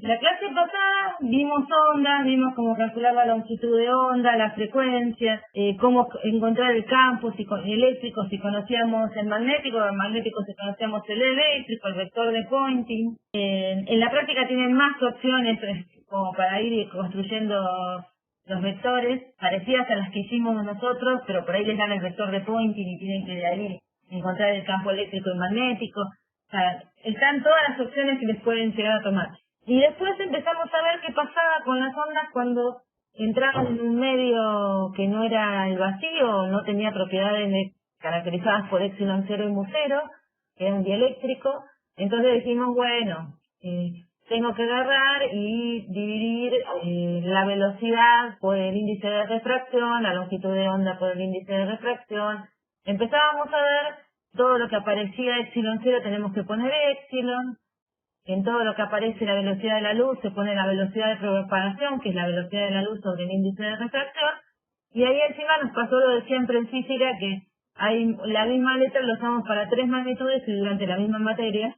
La clase pasada vimos ondas, vimos cómo calcular la longitud de onda, la frecuencia, cómo encontrar el campo eléctrico, si conocíamos el magnético si conocíamos el eléctrico, el vector de Poynting. En la práctica tienen más opciones como para ir construyendo los vectores, parecidas a las que hicimos nosotros, pero por ahí les dan el vector de Poynting y tienen que de ahí encontrar el campo eléctrico y magnético. O sea, están todas las opciones que les pueden llegar a tomar. Y después empezamos a ver qué pasaba con las ondas cuando entraban en un medio que no era el vacío, no tenía propiedades caracterizadas por epsilon 0 y mu 0, que era un dieléctrico. Entonces dijimos, bueno, tengo que agarrar y dividir la velocidad por el índice de refracción, la longitud de onda por el índice de refracción. Empezábamos a ver todo lo que aparecía epsilon 0 tenemos que poner epsilon. En todo lo que aparece la velocidad de la luz se pone la velocidad de propagación, que es la velocidad de la luz sobre el índice de refracción, y ahí encima nos pasó lo de siempre en física, que hay la misma letra lo usamos para 3 magnitudes y durante la misma materia,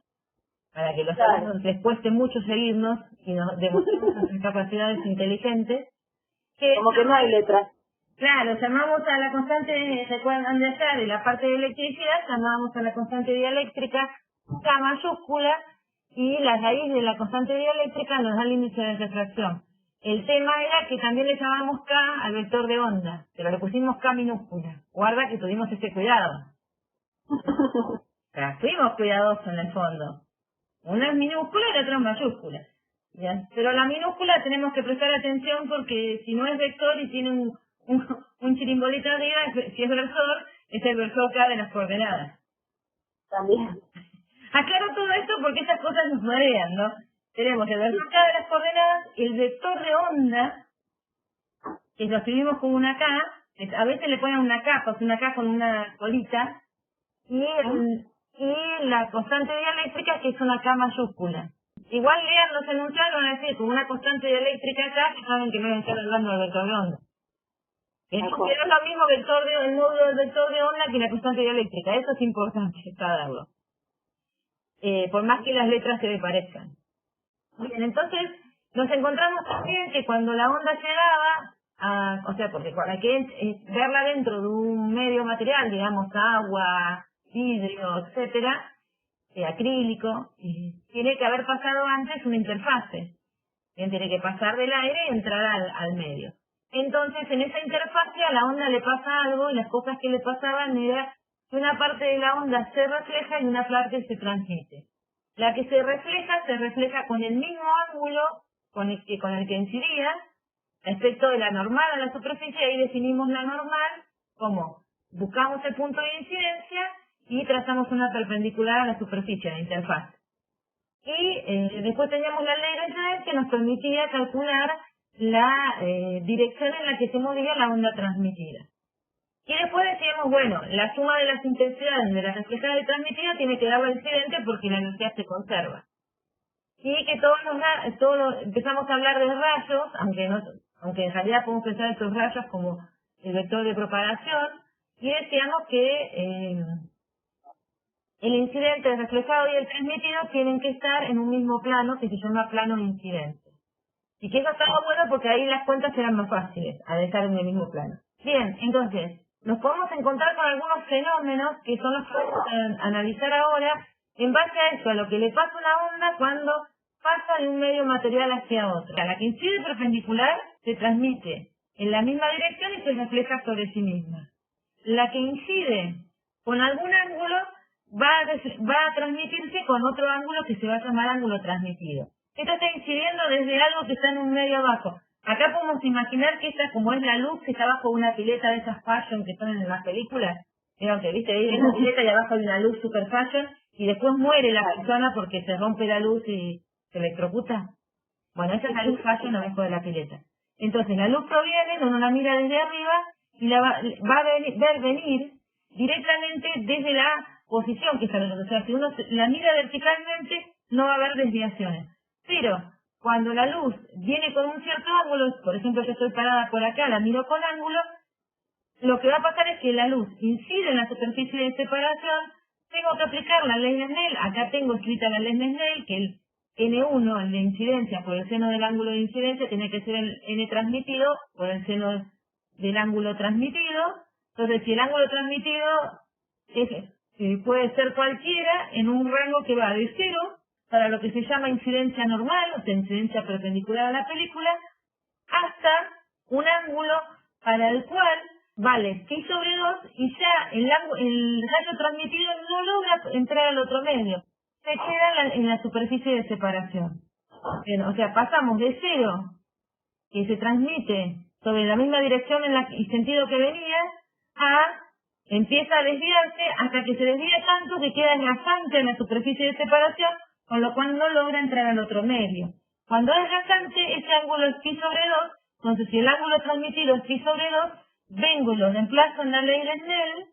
para que los alumnos les cueste mucho seguirnos y nos demostremos nuestras capacidades inteligentes. Como que no hay letras. Claro, llamamos a la constante, recuerdan de allá, de la parte de electricidad, llamamos a la constante dieléctrica K mayúscula, y la raíz de la constante dieléctrica nos da el índice de refracción. El tema era que también le llamamos K al vector de onda, pero le pusimos K minúscula. Guarda que tuvimos ese cuidado. O sea, fuimos cuidadosos en el fondo. Una es minúscula y la otra es mayúscula. ¿Ya? Pero la minúscula tenemos que prestar atención porque si no es vector y tiene un chirimbolito arriba, si es versor, es el versor K de las coordenadas. También. Aclaro todo esto porque esas cosas nos marean, ¿no? Tenemos el vector K de las coordenadas y el vector de onda, que lo escribimos con una K, a veces le ponen una K, pues una K con una colita, y la constante dieléctrica, que es una K mayúscula. Igual lean los enunciados, van a decir, con una constante dieléctrica acá, que saben que no están hablando del vector de onda. Que no es lo mismo el módulo del vector de onda que la constante dieléctrica, eso es importante saberlo. Por más que las letras se le parezcan. Bien, entonces nos encontramos también que cuando la onda llegaba, o sea, porque para que verla dentro de un medio material, digamos agua, vidrio, etcétera, acrílico, tiene que haber pasado antes una interfase. Tiene que pasar del aire y entrar al medio. Entonces, en esa interfase a la onda le pasa algo y las cosas que le pasaban era que una parte de la onda se refleja y una parte se transmite. La que se refleja con el mismo ángulo con el que incidía respecto de la normal a la superficie. Ahí definimos la normal como buscamos el punto de incidencia y trazamos una perpendicular a la superficie, la interfaz. Y después teníamos la ley de Snell que nos permitía calcular la dirección en la que se movía la onda transmitida. Y después decíamos, bueno, la suma de las intensidades de la reflejada y transmitida tiene que dar al incidente porque la energía se conserva. Y que empezamos a hablar de rayos, aunque en realidad podemos pensar estos rayos como el vector de propagación, y decíamos que el incidente, el reflejado y el transmitido tienen que estar en un mismo plano que se llama plano incidente. Y que eso estaba bueno porque ahí las cuentas eran más fáciles al estar en el mismo plano. Bien, entonces, nos podemos encontrar con algunos fenómenos que son los que vamos a analizar ahora en base a eso, a lo que le pasa a una onda cuando pasa de un medio material hacia otro. La que incide perpendicular se transmite en la misma dirección y se refleja sobre sí misma. La que incide con algún ángulo va a transmitirse con otro ángulo que se va a llamar ángulo transmitido. Esto está incidiendo desde algo que está en un medio abajo. Acá podemos imaginar que esta, como es la luz que está bajo una pileta de esas fashion que están en las películas, creo que viste ahí una pileta y abajo hay una luz super fashion, y después muere la persona porque se rompe la luz y se electrocuta. Bueno, esa es la luz fashion abajo de la pileta. Entonces la luz proviene, uno la mira desde arriba y va a ver venir directamente desde la posición que está la luz. O sea, si uno la mira verticalmente, no va a haber desviaciones. Pero cuando la luz viene con un cierto ángulo, por ejemplo, yo estoy parada por acá, la miro con ángulo, lo que va a pasar es que la luz incide en la superficie de separación, tengo que aplicar la ley de Snell, acá tengo escrita la ley de Snell, que N1, el de incidencia, por el seno del ángulo de incidencia, tiene que ser el N transmitido por el seno del ángulo transmitido. Entonces, si el ángulo transmitido puede ser cualquiera, en un rango que va de 0 para lo que se llama incidencia normal, o sea, incidencia perpendicular a la película, hasta un ángulo para el cual vale pi sobre 2 y ya el rayo transmitido no logra entrar al otro medio, se queda en la superficie de separación. Bien, o sea, pasamos de 0, que se transmite sobre la misma dirección y sentido que venía, a empieza a desviarse hasta que se desvía tanto que queda rasante en la superficie de separación, con lo cual no logra entrar al otro medio. Cuando es rasante, ese ángulo es pi sobre 2, entonces si el ángulo transmitido es pi sobre 2, vengo y lo reemplazo en la ley de Snell,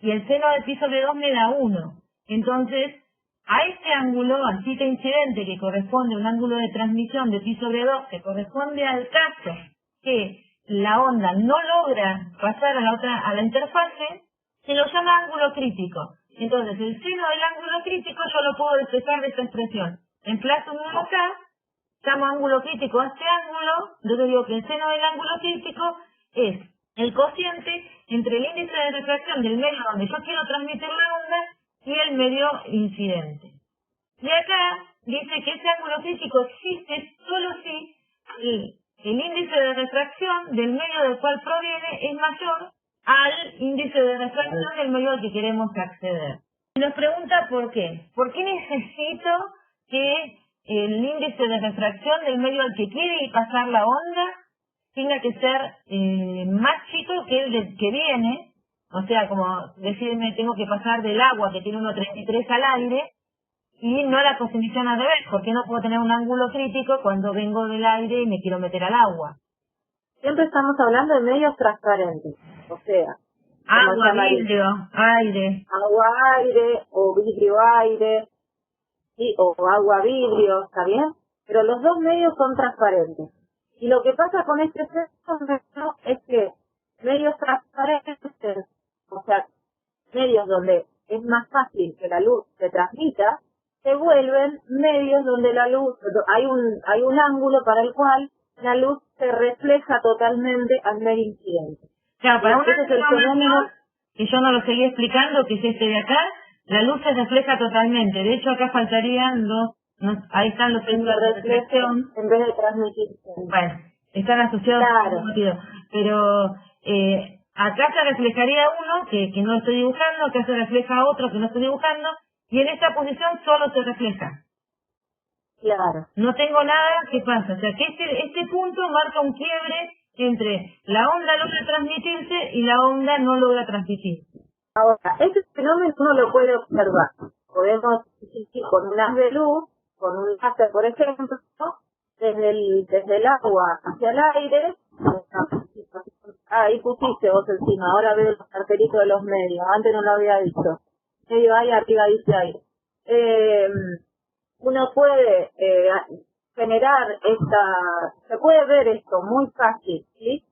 y el seno de pi sobre 2 me da 1. Entonces, a este ángulo, al θ incidente, que corresponde a un ángulo de transmisión de pi sobre 2, que corresponde al caso que la onda no logra pasar a la interfase, se lo llama ángulo crítico. Entonces, el seno del ángulo crítico yo lo puedo despejar de esta expresión. Emplazo un 1 acá, llamo ángulo crítico a este ángulo, entonces digo que el seno del ángulo crítico es el cociente entre el índice de refracción del medio donde yo quiero transmitir la onda y el medio incidente. Y acá dice que ese ángulo crítico existe solo si el índice de refracción del medio del cual proviene es mayor al índice de refracción del medio al que queremos acceder. Y nos pregunta por qué. ¿Por qué necesito que el índice de refracción del medio al que quiere pasar la onda tenga que ser más chico que el que viene? O sea, como decirme, tengo que pasar del agua que tiene 1,33 al aire y no la cosindicción al revés. ¿Por qué no puedo tener un ángulo crítico cuando vengo del aire y me quiero meter al agua? Siempre estamos hablando de medios transparentes, o sea, agua, vidrio, aire. Agua, aire, o vidrio, aire, sí, o agua, vidrio, ¿está bien? Pero los dos medios son transparentes. Y lo que pasa con este fenómeno es que medios transparentes, o sea, medios donde es más fácil que la luz se transmita, se vuelven medios donde la luz, hay un ángulo para el cual la luz se refleja totalmente al medio incidente. Claro, para ese es el fenómeno que yo no lo seguí explicando, que es este de acá, la luz se refleja totalmente. De hecho, acá faltarían ahí están los ángulos de reflexión. En vez de transmitir. Bueno, están asociados claro. al motivo. Pero acá se reflejaría uno que no estoy dibujando, acá se refleja otro que no estoy dibujando, y en esta posición solo se refleja. Claro. No tengo nada que pasa. O sea, que este punto marca un quiebre entre la onda logra transmitirse y la onda no logra transmitir. Ahora, este fenómeno uno lo puede observar. Podemos ir con un haz de luz, con un láser, por ejemplo, desde el agua hacia el aire. Ahí pusiste vos encima, ahora veo los cartelitos de los medios, antes no lo había visto. Medio ahí, arriba dice aire. Uno puede generar se puede ver esto muy fácil, ¿sí?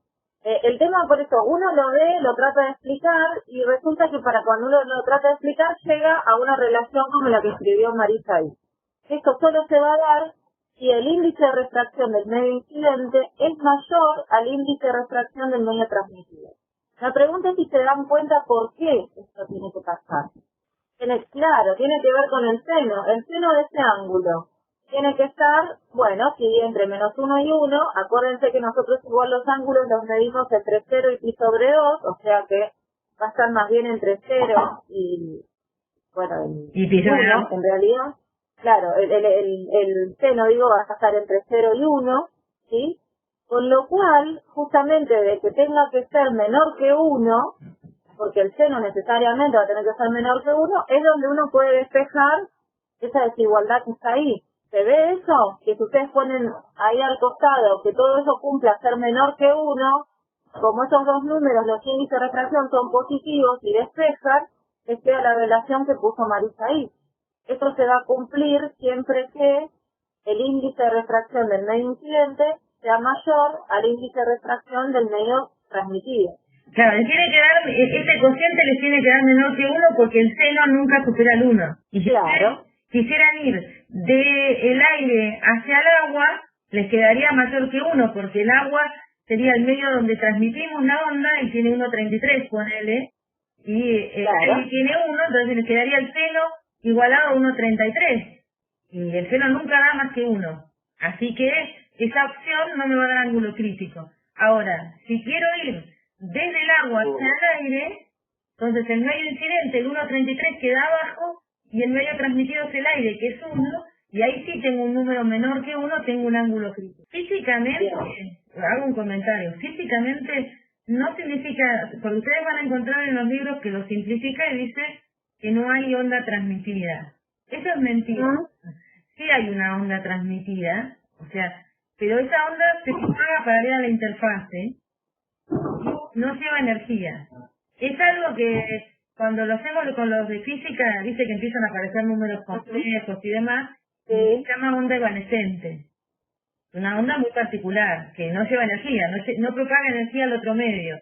El tema, por eso, uno lo ve, lo trata de explicar, y resulta que para cuando uno lo trata de explicar, llega a una relación como la que escribió Marisa ahí. Esto solo se va a dar si el índice de refracción del medio incidente es mayor al índice de refracción del medio transmitido. La pregunta es si se dan cuenta por qué esto tiene que pasar. Claro, tiene que ver con el seno de ese ángulo. Tiene que estar, bueno, si entre menos 1 y 1, acuérdense que nosotros igual los ángulos los medimos entre 0 y pi sobre 2, o sea que va a estar más bien entre 0 y, bueno, y pi sobre 2, en realidad. Claro, el seno, digo, va a estar entre 0 y 1, ¿sí? Con lo cual, justamente de que tenga que ser menor que 1, porque el seno necesariamente va a tener que ser menor que 1, es donde uno puede despejar esa desigualdad que está ahí. ¿Se ve eso? Que si ustedes ponen ahí al costado que todo eso cumpla ser menor que 1, como esos dos números, los índices de refracción son positivos y despejan, les queda la relación que puso Marisa ahí. Esto se va a cumplir siempre que el índice de refracción del medio incidente sea mayor al índice de refracción del medio transmitido. Claro, este cociente les tiene que dar menor que 1 porque el seno nunca supera el 1. Y claro. quisieran ir del aire hacia el agua, les quedaría mayor que 1, porque el agua sería el medio donde transmitimos la onda y tiene 1,33, ponele, y el aire tiene 1, entonces les quedaría el seno igualado a 1,33. Y el seno nunca da más que 1. Así que esa opción no me va a dar ángulo crítico. Ahora, si quiero ir desde el agua hacia el aire, entonces el medio incidente, el 1,33, queda abajo y el medio transmitido es el aire, que es 1, y ahí sí tengo un número menor que 1, tengo un ángulo crítico. Físicamente, hago un comentario, físicamente no significa, porque ustedes van a encontrar en los libros que lo simplifica y dice que no hay onda transmitida. Eso es mentira. Sí hay una onda transmitida, o sea, pero esa onda se propaga para ir a la interfase, no lleva energía. Es algo que cuando lo hacemos con los de física, dice que empiezan a aparecer números complejos y demás, se llama onda evanescente. Una onda muy particular, que no lleva energía, no propaga energía al otro medio.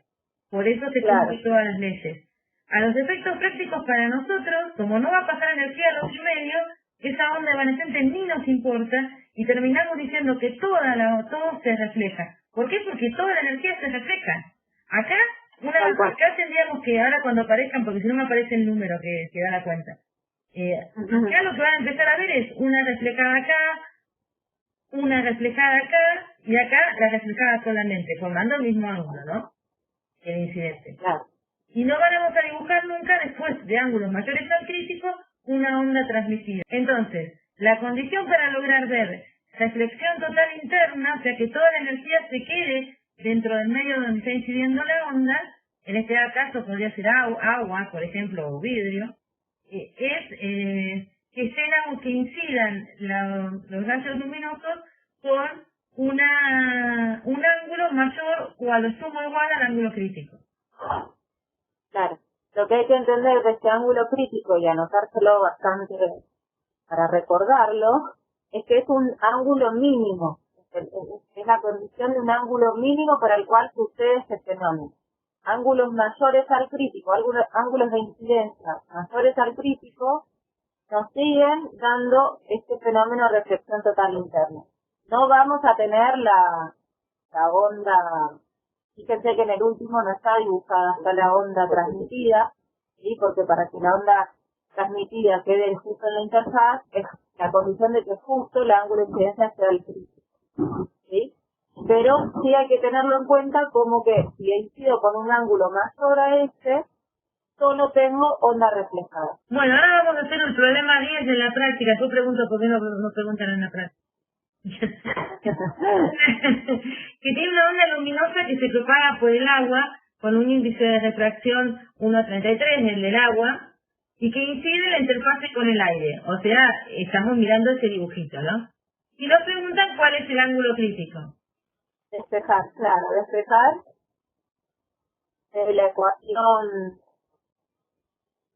Por eso se cumplen todas las leyes. A los efectos prácticos para nosotros, como no va a pasar energía al otro medio, esa onda evanescente ni nos importa y terminamos diciendo que todo se refleja. ¿Por qué? Porque toda la energía se refleja. Acá tendríamos que, ahora cuando aparezcan, porque si no me aparece el número que da la cuenta, acá lo que van a empezar a ver es una reflejada acá, una reflejada acá, y acá la reflejada solamente, formando el mismo ángulo, ¿no? El incidente. Y no vamos a dibujar nunca, después de ángulos mayores al crítico, una onda transmitida. Entonces, la condición para lograr ver reflexión total interna, o sea que toda la energía se quede dentro del medio donde está incidiendo la onda, en este caso podría ser agua, por ejemplo, o vidrio, es que incidan los rayos luminosos con un ángulo mayor o a lo sumo igual al ángulo crítico. Claro. Lo que hay que entender de este ángulo crítico y anotárselo bastante para recordarlo, es que es un ángulo mínimo. Es la condición de un ángulo mínimo para el cual sucede este fenómeno. Ángulos mayores al crítico, ángulos de incidencia mayores al crítico, nos siguen dando este fenómeno de reflexión total interna. No vamos a tener la onda, fíjense que en el último no está dibujada hasta la onda transmitida, ¿sí? Porque para que la onda transmitida quede justo en la interfaz, es la condición de que justo el ángulo de incidencia sea el crítico, ¿sí? Pero sí hay que tenerlo en cuenta como que si incido con un ángulo mayor a este, solo tengo onda reflejada. Bueno, ahora vamos a hacer el problema 10 de la práctica. Yo pregunto por qué no preguntan en la práctica. Que tiene una onda luminosa que se propaga por el agua con un índice de refracción 1,33, el del agua, y que incide en la interfase con el aire. O sea, estamos mirando ese dibujito, ¿no? Y nos preguntan cuál es el ángulo crítico. Despejar, claro, la ecuación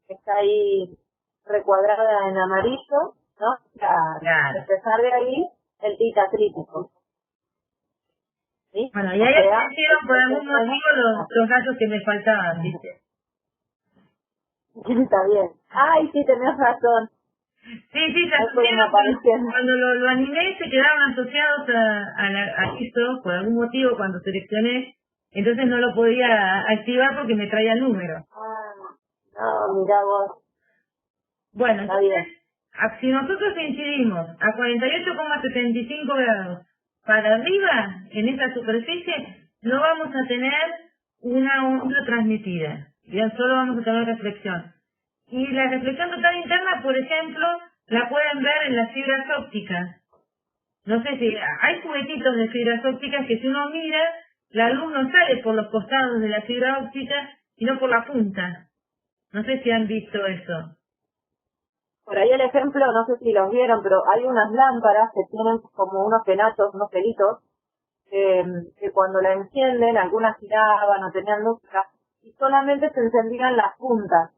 que está ahí recuadrada en amarillo, ¿no? Claro. Despejar de ahí el tita crítico. ¿Sí? Bueno, y ahí aparecieron por algún motivo los rayos que me faltaban, ¿viste? Está bien. Ay, sí, tenés razón. Sí, se asociaron, cuando lo animé se quedaron asociados a esto, por algún motivo cuando seleccioné, entonces no lo podía activar porque me traía el número. No, mirá vos. Bueno, entonces, si nosotros incidimos a 48,75 grados para arriba, en esta superficie, no vamos a tener una onda transmitida, bien, solo vamos a tener reflexión. Y la reflexión total interna, por ejemplo, la pueden ver en las fibras ópticas. No sé si hay juguetitos de fibras ópticas que si uno mira, la luz no sale por los costados de la fibra óptica, sino por la punta. No sé si han visto eso. Por ahí el ejemplo, no sé si los vieron, pero hay unas lámparas que tienen como unos penachos, unos pelitos, que cuando la encienden, algunas giraban o tenían música, y solamente se encendían las puntas.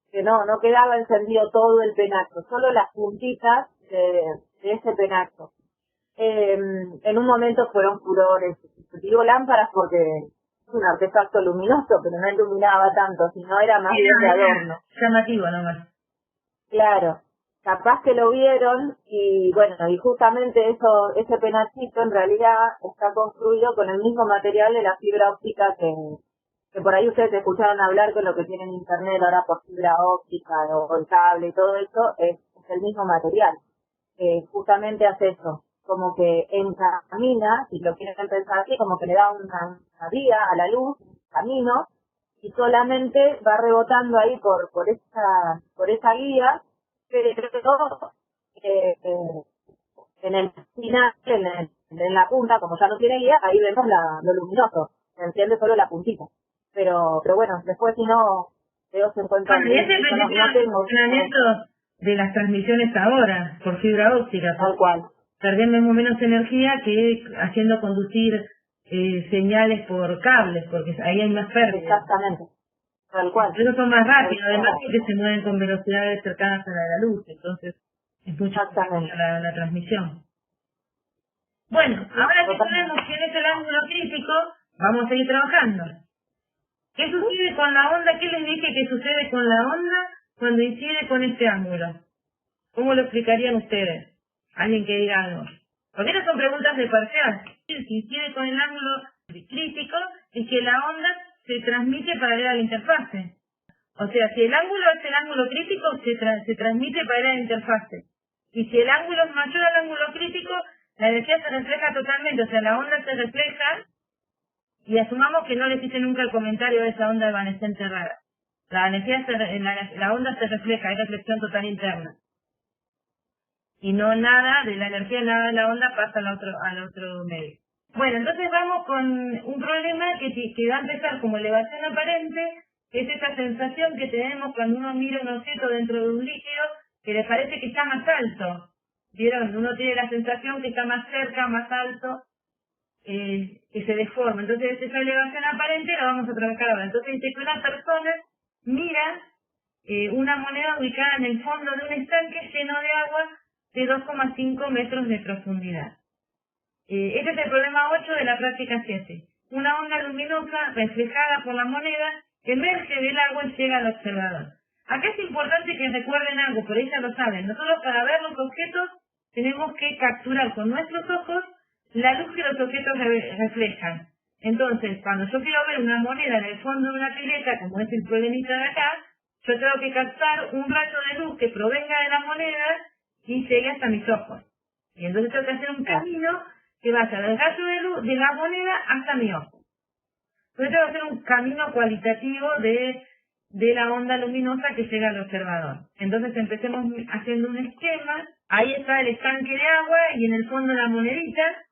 Que no quedaba encendido todo el penacho, solo las puntitas de ese penacho. En un momento fueron furores, digo lámparas porque es un artefacto luminoso, pero no iluminaba tanto, sino era más bien de adorno. Llamativo nomás. Claro. capaz que lo vieron y bueno, y justamente ese penachito en realidad está construido con el mismo material de la fibra óptica que por ahí ustedes escucharon hablar con lo que tienen internet ahora por fibra óptica o el cable y todo eso, es el mismo material. Justamente hace eso, como que encamina, si lo quieren pensar así, como que le da una vía a la luz, un camino, y solamente va rebotando ahí por esa guía, pero en el final, en la punta, como ya no tiene guía, ahí vemos lo luminoso, se entiende solo la puntita. Pero bueno, después si no, ellos se encuentran Bueno, y ese es no el funcionamiento de las transmisiones ahora, por fibra óptica. Tal cual. Perdiendo menos energía que haciendo conducir señales por cables, porque ahí hay más pérdida. Exactamente. Tal cual. Pero son más rápidos, además que se mueven con velocidades cercanas a la de la luz, entonces es mucho más rápida la transmisión. Bueno, ahora que sabemos quién es el ángulo crítico, vamos a seguir trabajando. ¿Qué sucede con la onda? ¿Qué les dije que sucede con la onda cuando incide con este ángulo? ¿Cómo lo explicarían ustedes? Alguien que diga algo. Porque estas son preguntas de parcial. Si incide con el ángulo crítico, es que la onda se transmite paralela a la interfase. O sea, si el ángulo es el ángulo crítico, se transmite paralela a la interfase. Y si el ángulo es mayor al ángulo crítico, la energía se refleja totalmente. O sea, la onda se refleja, y asumamos que no les hice nunca el comentario de esa onda evanescente rara. La energía la onda se refleja, hay reflexión total interna. Y no nada de la energía, nada de la onda pasa al otro medio. Bueno, entonces vamos con un problema que va a empezar como elevación aparente, que es esa sensación que tenemos cuando uno mira un objeto dentro de un líquido que le parece que está más alto. ¿Vieron? Uno tiene la sensación que está más cerca, más alto, que se deforma. Entonces esa elevación aparente la vamos a trabajar ahora. Entonces dice que una persona mira una moneda ubicada en el fondo de un estanque lleno de agua de 2,5 metros de profundidad. Este es el problema 8 de la práctica 7. Una onda luminosa reflejada por la moneda emerge del agua y llega al observador. Acá es importante que recuerden algo, por ahí ya lo saben. Nosotros para ver los objetos tenemos que capturar con nuestros ojos la luz que los objetos reflejan. Entonces, cuando yo quiero ver una moneda en el fondo de una pileta, como es el problemita de acá, yo tengo que captar un rayo de luz que provenga de la moneda y llegue hasta mis ojos. Y entonces tengo que hacer un camino que vaya del rayo de luz de la moneda hasta mi ojo. Entonces tengo que hacer un camino cualitativo de la onda luminosa que llega al observador. Entonces empecemos haciendo un esquema. Ahí está el estanque de agua y en el fondo la monedita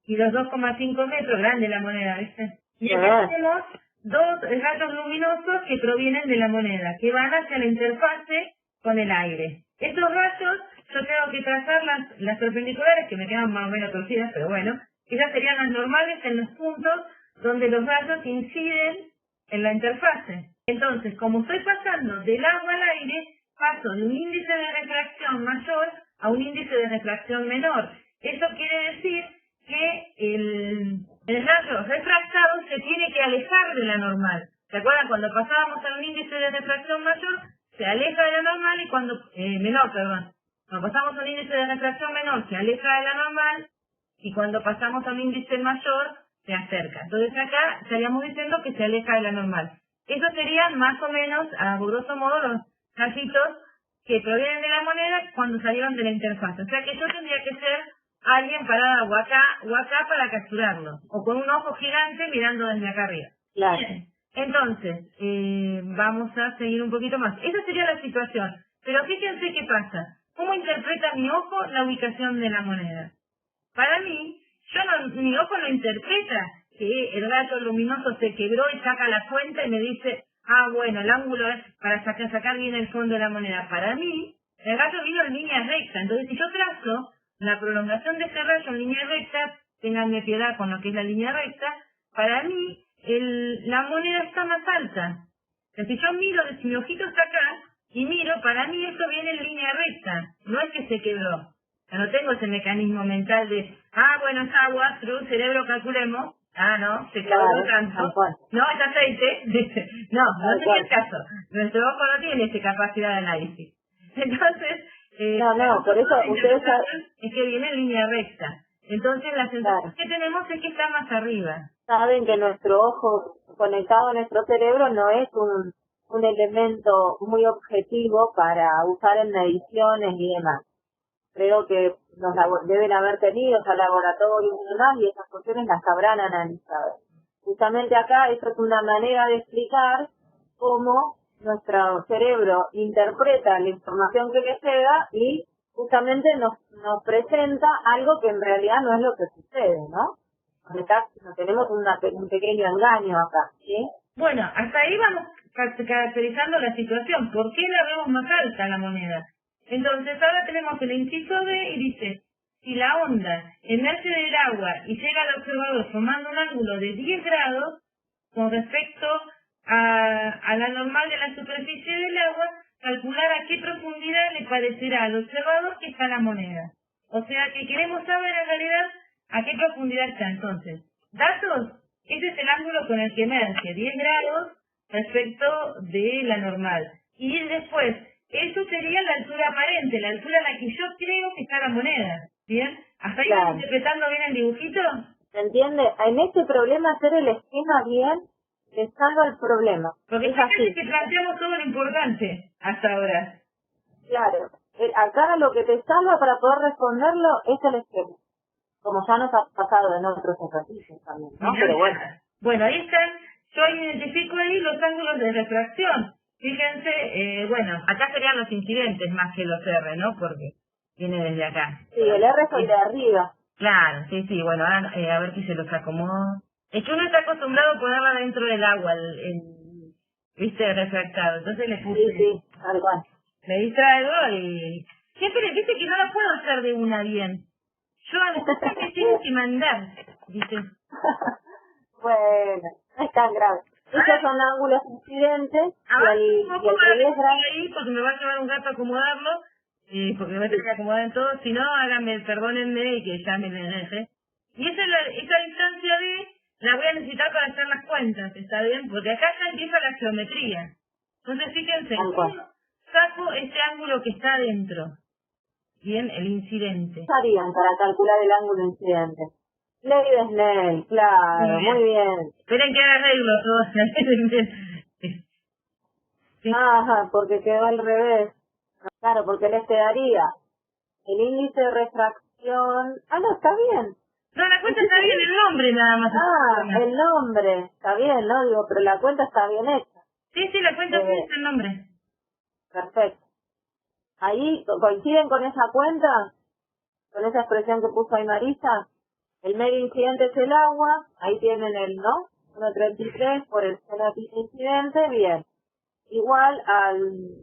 y los 2,5 metros, grande la moneda, ¿viste? Y aquí tenemos dos rayos luminosos que provienen de la moneda, que van hacia la interfase con el aire. Estos rayos yo tengo que trazar las perpendiculares, que me quedan más o menos torcidas, pero bueno, esas serían las normales en los puntos donde los rayos inciden en la interfase. Entonces, como estoy pasando del agua al aire, paso de un índice de refracción mayor a un índice de refracción menor. Eso quiere decir que el rayo refractado se tiene que alejar de la normal. ¿Se acuerdan? Cuando pasábamos a un índice de refracción mayor, se aleja de la normal y cuando Cuando pasamos a un índice de refracción menor, se aleja de la normal, y cuando pasamos a un índice mayor, se acerca. Entonces acá estaríamos diciendo que se aleja de la normal. Esos serían más o menos, a grosso modo, los rayitos que provienen de la moneda cuando salieron de la interfaz. O sea que yo tendría que ser alguien parado o acá para capturarlo, o con un ojo gigante mirando desde acá arriba. Claro. Bien. Entonces, vamos a seguir un poquito más. Esa sería la situación. Pero fíjense qué pasa. ¿Cómo interpreta mi ojo la ubicación de la moneda? Para mí, mi ojo no interpreta que el rayo luminoso se quebró y saca la fuente y me dice, bueno, el ángulo es para sacar bien el fondo de la moneda. Para mí, el rayo vino en línea recta. Entonces, si yo trazo la prolongación de ese rayo en línea recta, ténganme piedad con lo que es la línea recta, para mí, la moneda está más alta. O sea, si yo miro, si mi ojito está acá, y miro, para mí esto viene en línea recta, no es que se quebró. O sea, no tengo ese mecanismo mental de, bueno, es agua, cerebro, calculemos. No, se quebró tanto. No, es aceite. No sería el caso. Nuestro ojo no tiene esa capacidad de análisis. Entonces, No, por eso ustedes es que viene en línea recta. Entonces la sensación que tenemos es que está más arriba. Saben que nuestro ojo conectado a nuestro cerebro no es un elemento muy objetivo para usar en mediciones y demás. Creo que deben haber tenido ya laboratorios y demás, y esas cuestiones las habrán analizado. Justamente acá eso es una manera de explicar cómo nuestro cerebro interpreta la información que le llega y justamente nos presenta algo que en realidad no es lo que sucede, ¿no? Acá tenemos un pequeño engaño acá, ¿sí? Bueno, hasta ahí vamos caracterizando la situación. ¿Por qué la vemos más alta la moneda? Entonces ahora tenemos el inciso B y dice, si la onda emerge del agua y llega al observador formando un ángulo de 10 grados con respecto a la normal de la superficie del agua, calcular a qué profundidad le parecerá al observador que está la moneda. O sea que queremos saber en realidad a qué profundidad está. Entonces, datos, ese es el ángulo con el que emerge, 10 grados respecto de la normal. Y después, eso sería la altura aparente, la altura a la que yo creo que está la moneda. ¿Bien? ¿Hasta ahí estás interpretando bien el dibujito? ¿Se entiende? En este problema hacer el esquema bien le salva el problema. Porque es así que planteamos todo lo importante hasta ahora. Claro. Acá lo que te salva para poder responderlo es el esquema. Como ya nos ha pasado en otros ejercicios también, ¿no? Pero bueno. Bueno, ahí están. Yo identifico ahí los ángulos de refracción. Fíjense, bueno, acá serían los incidentes más que los R, ¿no? Porque viene desde acá. Sí, el R es el de arriba. Claro, sí, bueno, ahora a ver si se los acomodo. Es que uno está acostumbrado a ponerla dentro del agua, viste, refractado. Entonces le puse... Sí, tal cual. Me distraigo y... Siempre dice que no la puedo hacer de una bien. Yo a veces me tengo que mandar, dice. Bueno, no es tan grave. Estos son ángulos incidentes y el de 10 grados... ahí porque me va a llevar un gato a acomodarlo, porque me va a tener que acomodar en todo. Si no, háganme, perdónenme y que ya me deje. Y esa distancia de la voy a necesitar para hacer las cuentas, ¿está bien? Porque acá ya empieza la geometría. Entonces fíjense, saco este ángulo que está adentro. Bien, el incidente. ¿Qué harían para calcular el ángulo incidente? Ley de Snell, claro, muy bien. Esperen que arreglo todo. Ajá, porque quedó al revés. Claro, porque les quedaría el índice de refracción... no, está bien. No, la cuenta está bien, el nombre nada más. El nombre, está bien, ¿no? Digo, pero la cuenta está bien hecha. Sí, la cuenta es el nombre. Perfecto. Ahí coinciden con esa cuenta, con esa expresión que puso ahí Marisa. El medio incidente es el agua, ahí tienen el, ¿no? 1,33 por el seno de incidente, bien. Igual al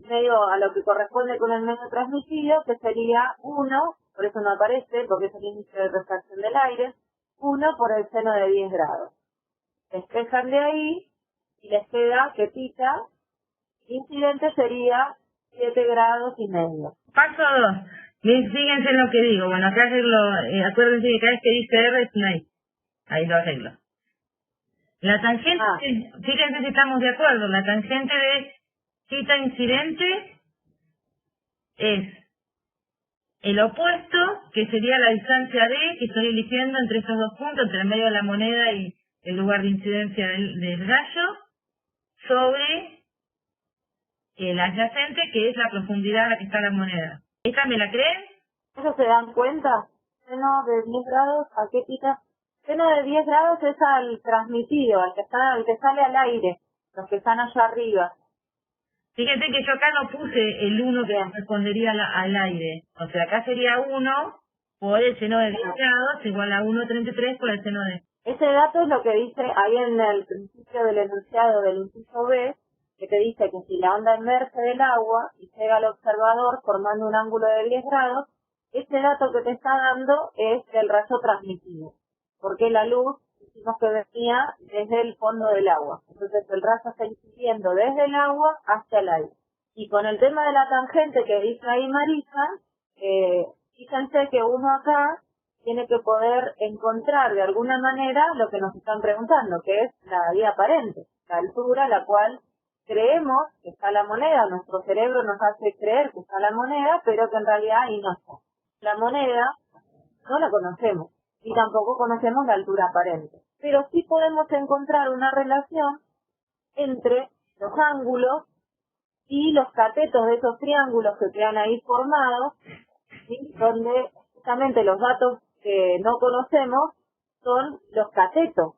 medio, a lo que corresponde con el medio transmitido, que sería 1, por eso no aparece, porque es el índice de refracción del aire, 1 por el seno de 10 grados. Despejan de ahí y les queda que pita, incidente sería 7 grados y medio. Paso 2. Fíjense en lo que digo. Bueno, acá arreglo, acuérdense que cada vez que dice R es un I. Ahí lo arreglo. La tangente, fíjense si estamos de acuerdo, la tangente de cita incidente es el opuesto, que sería la distancia D, que estoy eligiendo entre estos dos puntos, entre el medio de la moneda y el lugar de incidencia del rayo, sobre el adyacente, que es la profundidad a la que está la moneda. ¿Esta me la creen? ¿Eso se dan cuenta? Seno de 10 grados, ¿a qué pita? Seno de 10 grados es al transmitido, al que sale al aire, los que están allá arriba. Fíjense que yo acá no puse el 1 que respondería al aire. O sea, acá sería 1 por el seno de 10 grados igual a 1,33 por el seno de... Ese dato es lo que dice ahí en el principio del enunciado del inciso B, que te dice que si la onda emerge del agua y llega al observador formando un ángulo de 10 grados, ese dato que te está dando es el rayo transmitido, porque la luz dijimos que venía desde el fondo del agua. Entonces el rayo está incidiendo desde el agua hacia el aire. Y con el tema de la tangente que dice ahí Marisa, fíjense que uno acá tiene que poder encontrar de alguna manera lo que nos están preguntando, que es la vía aparente, la altura a la cual creemos que está la moneda, nuestro cerebro nos hace creer que está la moneda, pero que en realidad ahí no está. La moneda no la conocemos y tampoco conocemos la altura aparente, pero sí podemos encontrar una relación entre los ángulos y los catetos de esos triángulos que quedan ahí formados, ¿sí? Donde justamente los datos que no conocemos son los catetos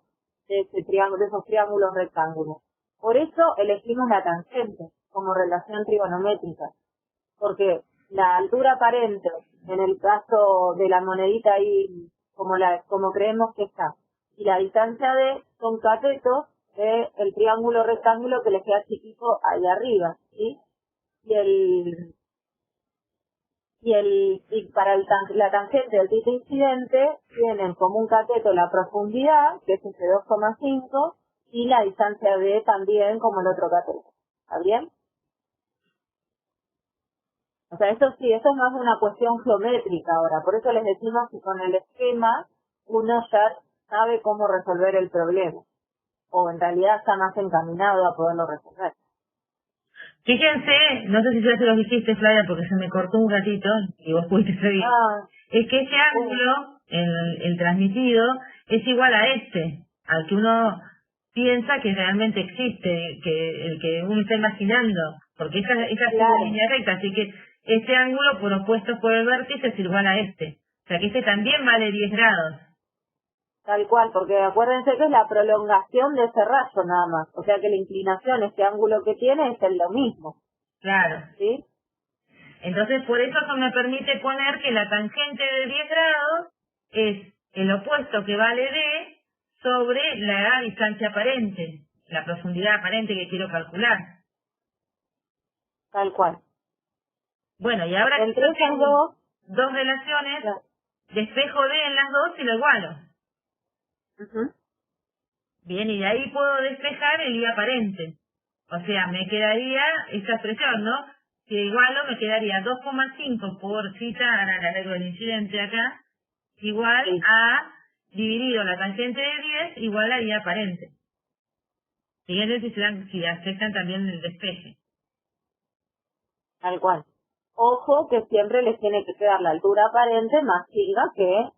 de ese triángulo, de esos triángulos rectángulos. Por eso elegimos la tangente como relación trigonométrica, porque la altura aparente, en el caso de la monedita ahí, como creemos que está, y la distancia D son catetos del triángulo rectángulo que les queda chiquito ahí arriba, ¿sí? Y para la tangente del tita incidente tienen como un cateto la profundidad, que es ese 2,5, y la distancia D también como el otro cateto. ¿Está bien? O sea, eso sí, eso es más una cuestión geométrica ahora. Por eso les decimos que con el esquema uno ya sabe cómo resolver el problema. O en realidad está más encaminado a poderlo resolver. Fíjense, no sé si ya se los dijiste, Flavia, porque se me cortó un ratito y vos pudiste seguir. Es que ese ángulo, el transmitido, es igual a al que uno piensa que realmente existe, que el que uno está imaginando, porque esa es una línea recta, así que este ángulo por opuestos por el vértice es igual a O sea que también vale 10 grados. Tal cual, porque acuérdense que es la prolongación de ese rayo nada más. O sea que la inclinación, este ángulo que tiene, es lo mismo. Claro. ¿Sí? Entonces, por eso me permite poner que la tangente de 10 grados es el opuesto que vale D sobre la distancia aparente, la profundidad aparente que quiero calcular. Tal cual. Bueno, y ahora entre esas dos relaciones, despejo D en las dos y lo igualo. Bien, y de ahí puedo despejar el I aparente. O sea, me quedaría esta expresión, ¿no? Si igualo, me quedaría 2,5 por cita, ahora le arreglo el incidente acá, igual a dividido la tangente de 10 igual a I aparente. Fíjense si aceptan también el despeje. Tal cual. Ojo que siempre les tiene que quedar la altura aparente más chica que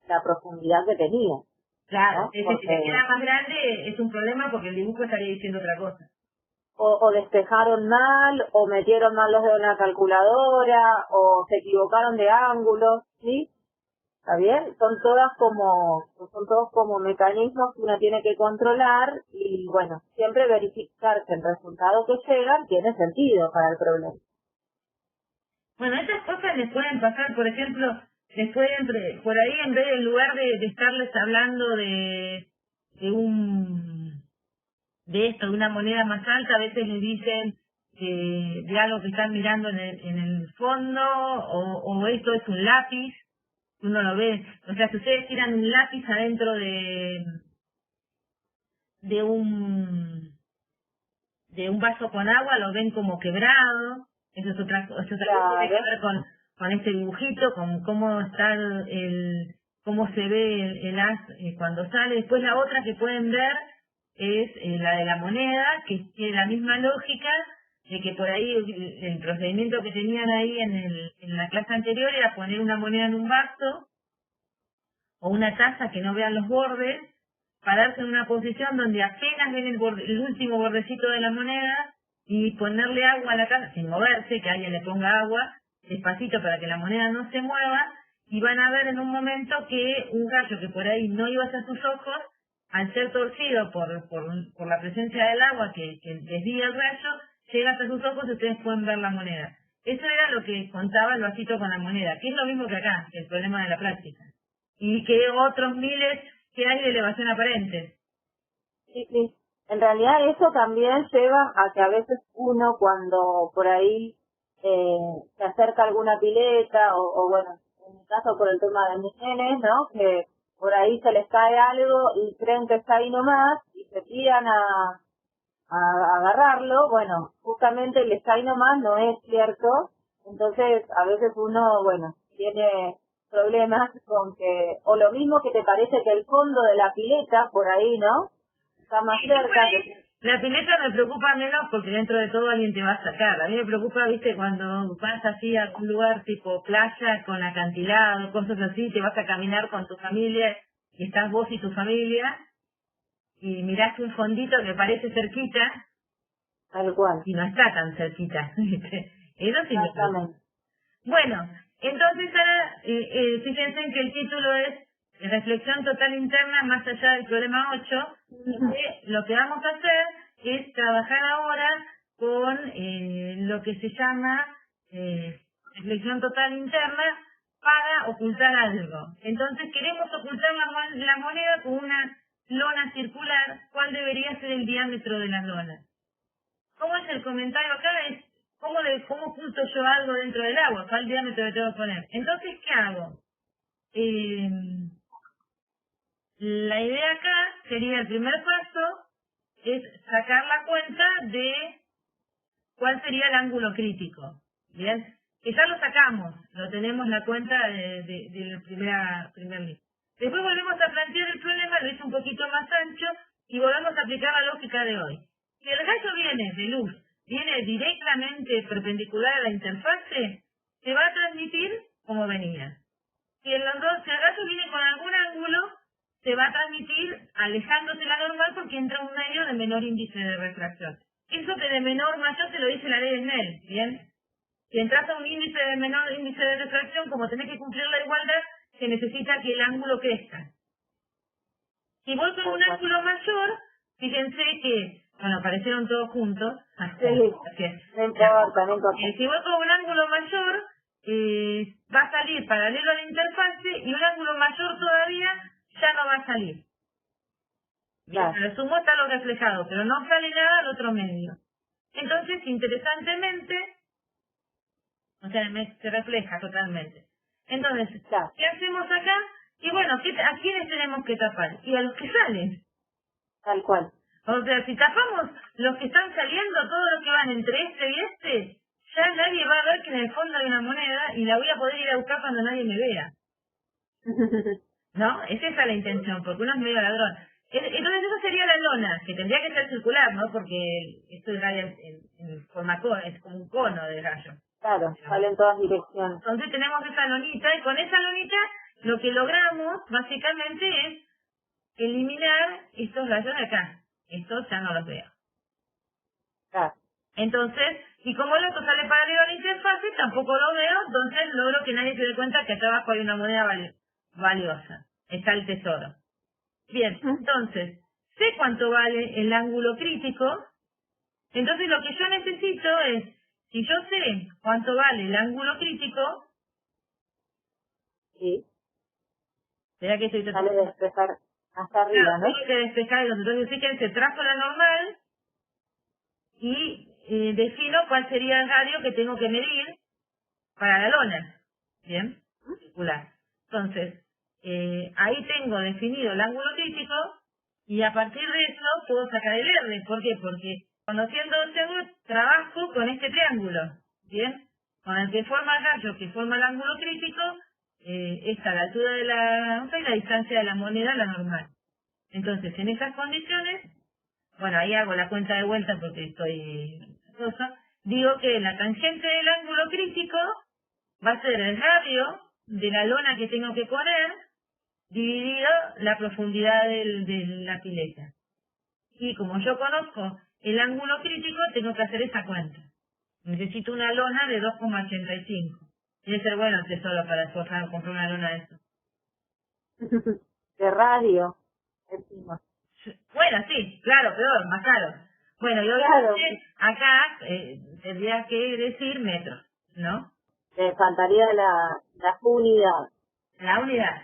la profundidad que tenía. Claro, ¿no? Si te queda más grande es un problema porque el dibujo estaría diciendo otra cosa. O despejaron mal, o metieron mal los dedos en la calculadora, o se equivocaron de ángulo, ¿sí? ¿Está bien? Son todos como mecanismos que uno tiene que controlar y, bueno, siempre verificar que el resultado que llegan tiene sentido para el problema. Bueno, esas cosas les pueden pasar, por ejemplo, por ahí en lugar de estarles hablando de una moneda más alta, a veces les dicen de algo que están mirando en el fondo, o esto es un lápiz, uno lo ve, o sea, si ustedes tiran un lápiz adentro de un vaso con agua, lo ven como quebrado. Eso es otra cosa, tiene que ver con este dibujito, con cómo está cómo se ve el haz cuando sale. Después la otra que pueden ver es la de la moneda, que tiene la misma lógica, de que por ahí el procedimiento que tenían ahí en la clase anterior era poner una moneda en un vaso o una taza que no vean los bordes, pararse en una posición donde apenas ven el último bordecito de la moneda y ponerle agua a la taza sin moverse, que alguien le ponga agua despacito para que la moneda no se mueva, y van a ver en un momento que un rayo que por ahí no iba hacia sus ojos, al ser torcido por la presencia del agua que desvía el rayo, llega hasta sus ojos y ustedes pueden ver la moneda. Eso era lo que contaba el vasito con la moneda, que es lo mismo que acá, el problema de la práctica. Y que otros miles que hay de elevación aparente. Sí, sí. En realidad eso también lleva a que a veces uno cuando por ahí se acerca a alguna pileta o bueno, en mi caso por el tema de mis nenes, ¿no? Que por ahí se les cae algo y creen que está ahí nomás y se tiran a agarrarlo, bueno, justamente el está ahí nomás no es cierto, entonces a veces uno, bueno, tiene problemas con que, o lo mismo que te parece que el fondo de la pileta, por ahí, ¿no? Está más cerca. La pileta me preocupa menos porque dentro de todo alguien te va a sacar. A mí me preocupa, viste, cuando vas así a algún lugar tipo playa con acantilado, cosas así, te vas a caminar con tu familia y estás vos y tu familia y mirás un fondito que parece cerquita Tal cual. y no está tan cerquita. ¿viste? Eso sí me preocupa. Exactamente. Bueno, entonces ahora fíjense en que el título es Reflexión total interna más allá del problema 8. Lo que vamos a hacer es trabajar ahora con lo que se llama reflexión total interna para ocultar algo. Entonces queremos ocultar la moneda con una lona circular. ¿Cuál debería ser el diámetro de la lona? ¿Cómo es el comentario acá? Es ¿cómo oculto yo algo dentro del agua? ¿Cuál diámetro le tengo que poner? Entonces, ¿qué hago? La idea acá sería, el primer paso, es sacar la cuenta de cuál sería el ángulo crítico. ¿Bien? Que ya lo sacamos, lo tenemos la cuenta de la primer línea. Después volvemos a plantear el problema, lo hice un poquito más ancho, y volvemos a aplicar la lógica de hoy. Si el rayo viene de luz, viene directamente perpendicular a la interfase, se va a transmitir como venía. Si el rayo viene con algún ángulo, se va a transmitir alejándose la normal porque entra un medio de menor índice de refracción. Eso que de menor mayor te lo dice la ley de Snell, ¿bien? Si entras a un índice de menor índice de refracción, como tenés que cumplir la igualdad, se necesita que el ángulo crezca. Si voy con un ángulo mayor, fíjense que, bueno, aparecieron todos juntos. Sí, no importa, no importa. Si voy con un ángulo mayor, va a salir paralelo a la interfase y un ángulo mayor todavía ya no va a salir. Bien, Claro. lo sumo está lo reflejado, pero no sale nada al otro medio. Entonces, interesantemente, o sea, se refleja totalmente. Entonces, Claro. ¿qué hacemos acá? Y bueno, ¿a quiénes tenemos que tapar? Y a los que salen. Tal cual. O sea, si tapamos los que están saliendo, todos los que van entre este y este, ya nadie va a ver que en el fondo hay una moneda y la voy a poder ir a buscar cuando nadie me vea. ¿No? Es esa la intención, porque uno es medio ladrón. Entonces eso sería la lona, que tendría que ser circular, ¿no? Porque esto es rayo en forma cono, es como un cono de rayo. Claro, sale en todas direcciones. Entonces tenemos esa lonita, y con esa lonita lo que logramos básicamente es eliminar estos rayos de acá. Estos ya no los veo. Claro. Entonces, y como el otro sale paralelo a la interfase, tampoco lo veo, entonces logro que nadie se dé cuenta que acá abajo hay una moneda valiosa. Está el tesoro. Bien, entonces, sé cuánto vale el ángulo crítico, entonces lo que yo necesito es, si yo sé cuánto vale el ángulo crítico, Sí. será que estoy Sale de despejar hasta arriba, ¿no? tengo que despejar, entonces sé que se trajo la normal y defino cuál sería el radio que tengo que medir para la lona. Bien, circular. Entonces, ahí tengo definido el ángulo crítico y a partir de eso puedo sacar el R. ¿Por qué? Porque conociendo este ángulo, trabajo con este triángulo. Bien, con el que forma el rayo, que forma el ángulo crítico, está la altura de la nota y la distancia de la moneda, la normal. Entonces, en esas condiciones, bueno, ahí hago la cuenta de vuelta porque estoy cosa, digo que la tangente del ángulo crítico va a ser el radio de la lona que tengo que poner dividido la profundidad de la pileta. Y como yo conozco el ángulo crítico, tengo que hacer esa cuenta. Necesito una lona de 2,85. Tiene que ser bueno el tesoro para esforzar comprar una lona de eso. De radio, encima. Bueno, sí, claro, peor, más caro. Bueno, y obviamente acá tendría que decir metros, ¿no? Le faltaría la unidad. La unidad.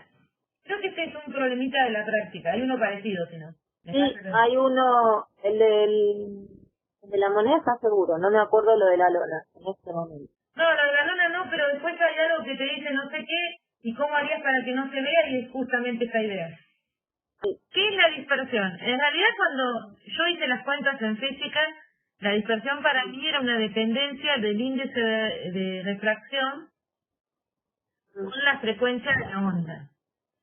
Creo que este es un problemita de la práctica. Hay uno parecido, si no. Sí, hay uno, el de la moneda está seguro, no me acuerdo lo de la lona en este momento. No, lo de la lona no, pero después hay algo que te dice no sé qué y cómo harías para que no se vea y es justamente esta idea. Sí. ¿Qué es la dispersión? En realidad cuando yo hice las cuentas en física, la dispersión para mí era una dependencia del índice de refracción con la frecuencia de la onda.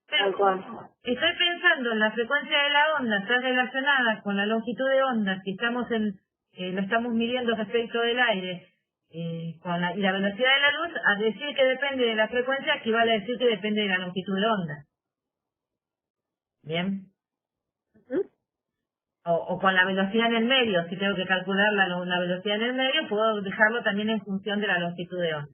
Pero Tal cual. estoy pensando en la frecuencia de la onda, está relacionada con la longitud de onda, si estamos lo estamos midiendo respecto del aire, y la velocidad de la luz, a decir que depende de la frecuencia equivale a decir que depende de la longitud de onda. ¿Bien? O con la velocidad en el medio, si tengo que calcular la velocidad en el medio, puedo dejarlo también en función de la longitud de onda.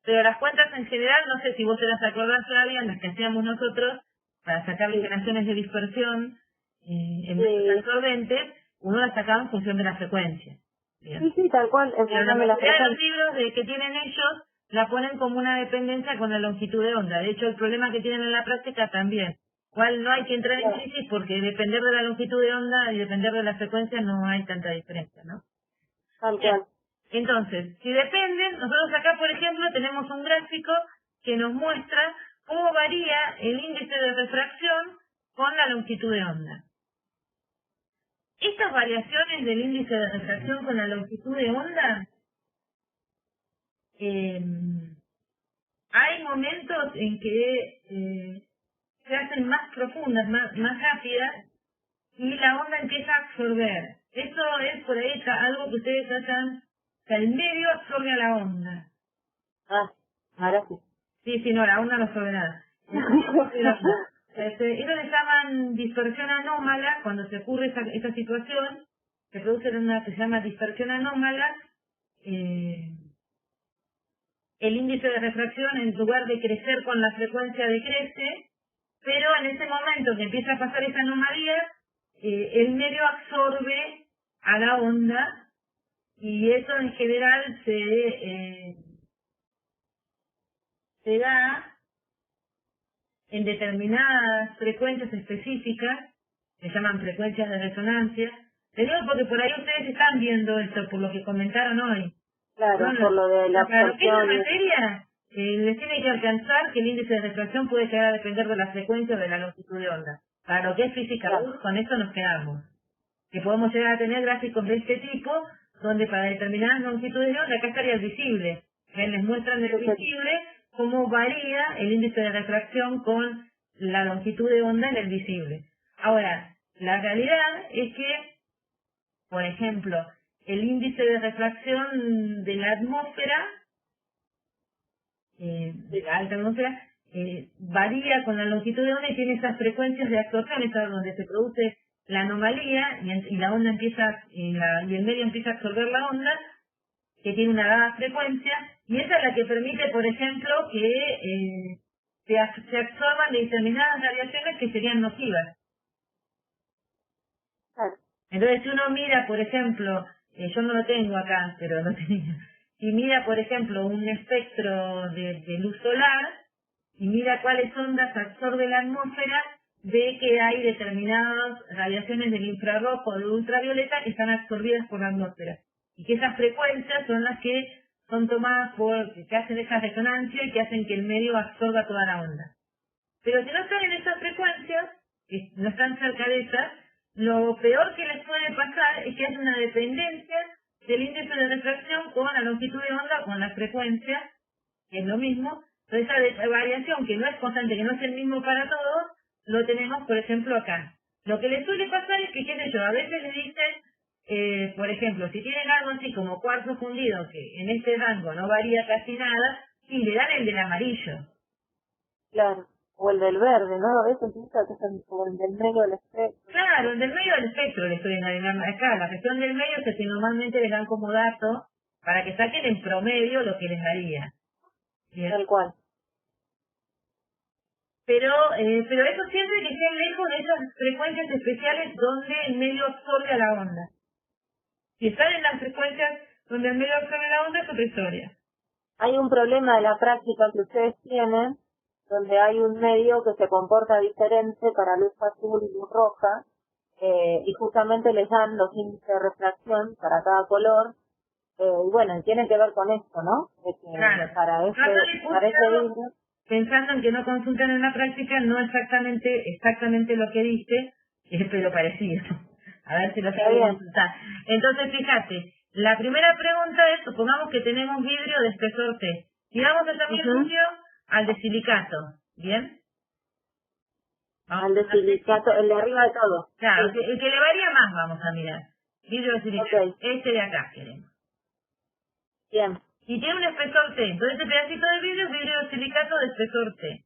Pero las cuentas en general, no sé si vos te las acordás todavía, las que hacíamos nosotros, para sacar generaciones de dispersión en medios absorbentes, uno las sacaba en función de la frecuencia. Bien. Sí, tal cual. Pero la mayoría de los libros que tienen ellos la ponen como una dependencia con la longitud de onda. De hecho, el problema que tienen en la práctica también. Cual no hay que entrar en crisis porque depender de la longitud de onda y depender de la frecuencia no hay tanta diferencia, ¿no? Tal cual. Entonces, si dependen, nosotros acá, por ejemplo, tenemos un gráfico que nos muestra cómo varía el índice de refracción con la longitud de onda. Estas variaciones del índice de refracción con la longitud de onda, hay momentos en que se hacen más profundas, más rápidas, y la onda empieza a absorber. Eso es por ahí algo que ustedes hayan. O sea, el medio absorbe a la onda. Ahora sí. Sí, no, la onda no absorbe nada. Eso le llaman dispersión anómala. Cuando se ocurre esa situación, se produce una que se llama dispersión anómala. El índice de refracción, en lugar de crecer con la frecuencia, decrece, pero en ese momento que empieza a pasar esa anomalía, el medio absorbe a la onda, y eso en general se da en determinadas frecuencias específicas, se llaman frecuencias de resonancia. Te digo porque por ahí ustedes están viendo esto, por lo que comentaron hoy. Claro, bueno, por lo de la absorción. ¿Qué es la materia? Les tiene que alcanzar que el índice de refracción puede llegar a depender de la frecuencia o de la longitud de onda. Para lo que es física, con eso nos quedamos. Que podemos llegar a tener gráficos de este tipo, donde para determinadas longitudes de onda, acá estaría el visible. Les muestran el visible cómo varía el índice de refracción con la longitud de onda en el visible. Ahora, la realidad es que, por ejemplo, el índice de refracción de la atmósfera, de la alta atmósfera, varía con la longitud de onda y tiene esas frecuencias de absorción, es donde se produce la anomalía y la onda empieza, y el medio empieza a absorber la onda, que tiene una dada frecuencia, y esa es la que permite, por ejemplo, que se absorban determinadas radiaciones que serían nocivas. Entonces, si uno mira, por ejemplo, yo no lo tengo acá, pero lo tenía, si mira, por ejemplo, un espectro de luz solar, y mira cuáles ondas absorbe la atmósfera, ve que hay determinadas radiaciones del infrarrojo o del ultravioleta que están absorbidas por la atmósfera. Y que esas frecuencias son las que son tomadas que hacen esa resonancia y que hacen que el medio absorba toda la onda. Pero si no están en esas frecuencias, que no están cerca de esas, lo peor que les puede pasar es que hay una dependencia del índice de refracción con la longitud de onda, con la frecuencia, que es lo mismo. Entonces esa variación que no es constante, que no es el mismo para todos, lo tenemos, por ejemplo, acá. Lo que les suele pasar es que, qué sé yo, a veces les dicen, por ejemplo, si tienen algo así como cuarzo fundido, que en este rango no varía casi nada, y le dan el del amarillo. Claro. O el del verde, ¿no? Eso piensa que es como el del medio del espectro. Claro, el del medio del espectro le estoy dando acá. La gestión del medio es que normalmente les dan como dato para que saquen en promedio lo que les daría. ¿Bien? Tal cual. Pero eso siempre que estén lejos de esas frecuencias especiales donde el medio absorbe a la onda. Si están en las frecuencias donde el medio absorbe la onda, es otra historia. Hay un problema de la práctica que ustedes tienen, donde hay un medio que se comporta diferente para luz azul y luz roja, y justamente les dan los índices de refracción para cada color, y bueno, tiene que ver con esto, ¿no? De que claro. Para ese libro, pensando en que no consultan en la práctica, no exactamente lo que dice, pero parecido. A ver si lo saben consultar. Entonces, fíjate, la primera pregunta es, supongamos que tenemos vidrio de espesor T. Y vamos a esa función al de silicato, ¿bien? Al de silicato, el de arriba de todo. Claro, el que le varía más vamos a mirar. Vidrio de silicato. Okay. Este de acá queremos. Bien. Y tiene un espesor T. Entonces este pedacito de vidrio es vidrio de silicato de espesor T.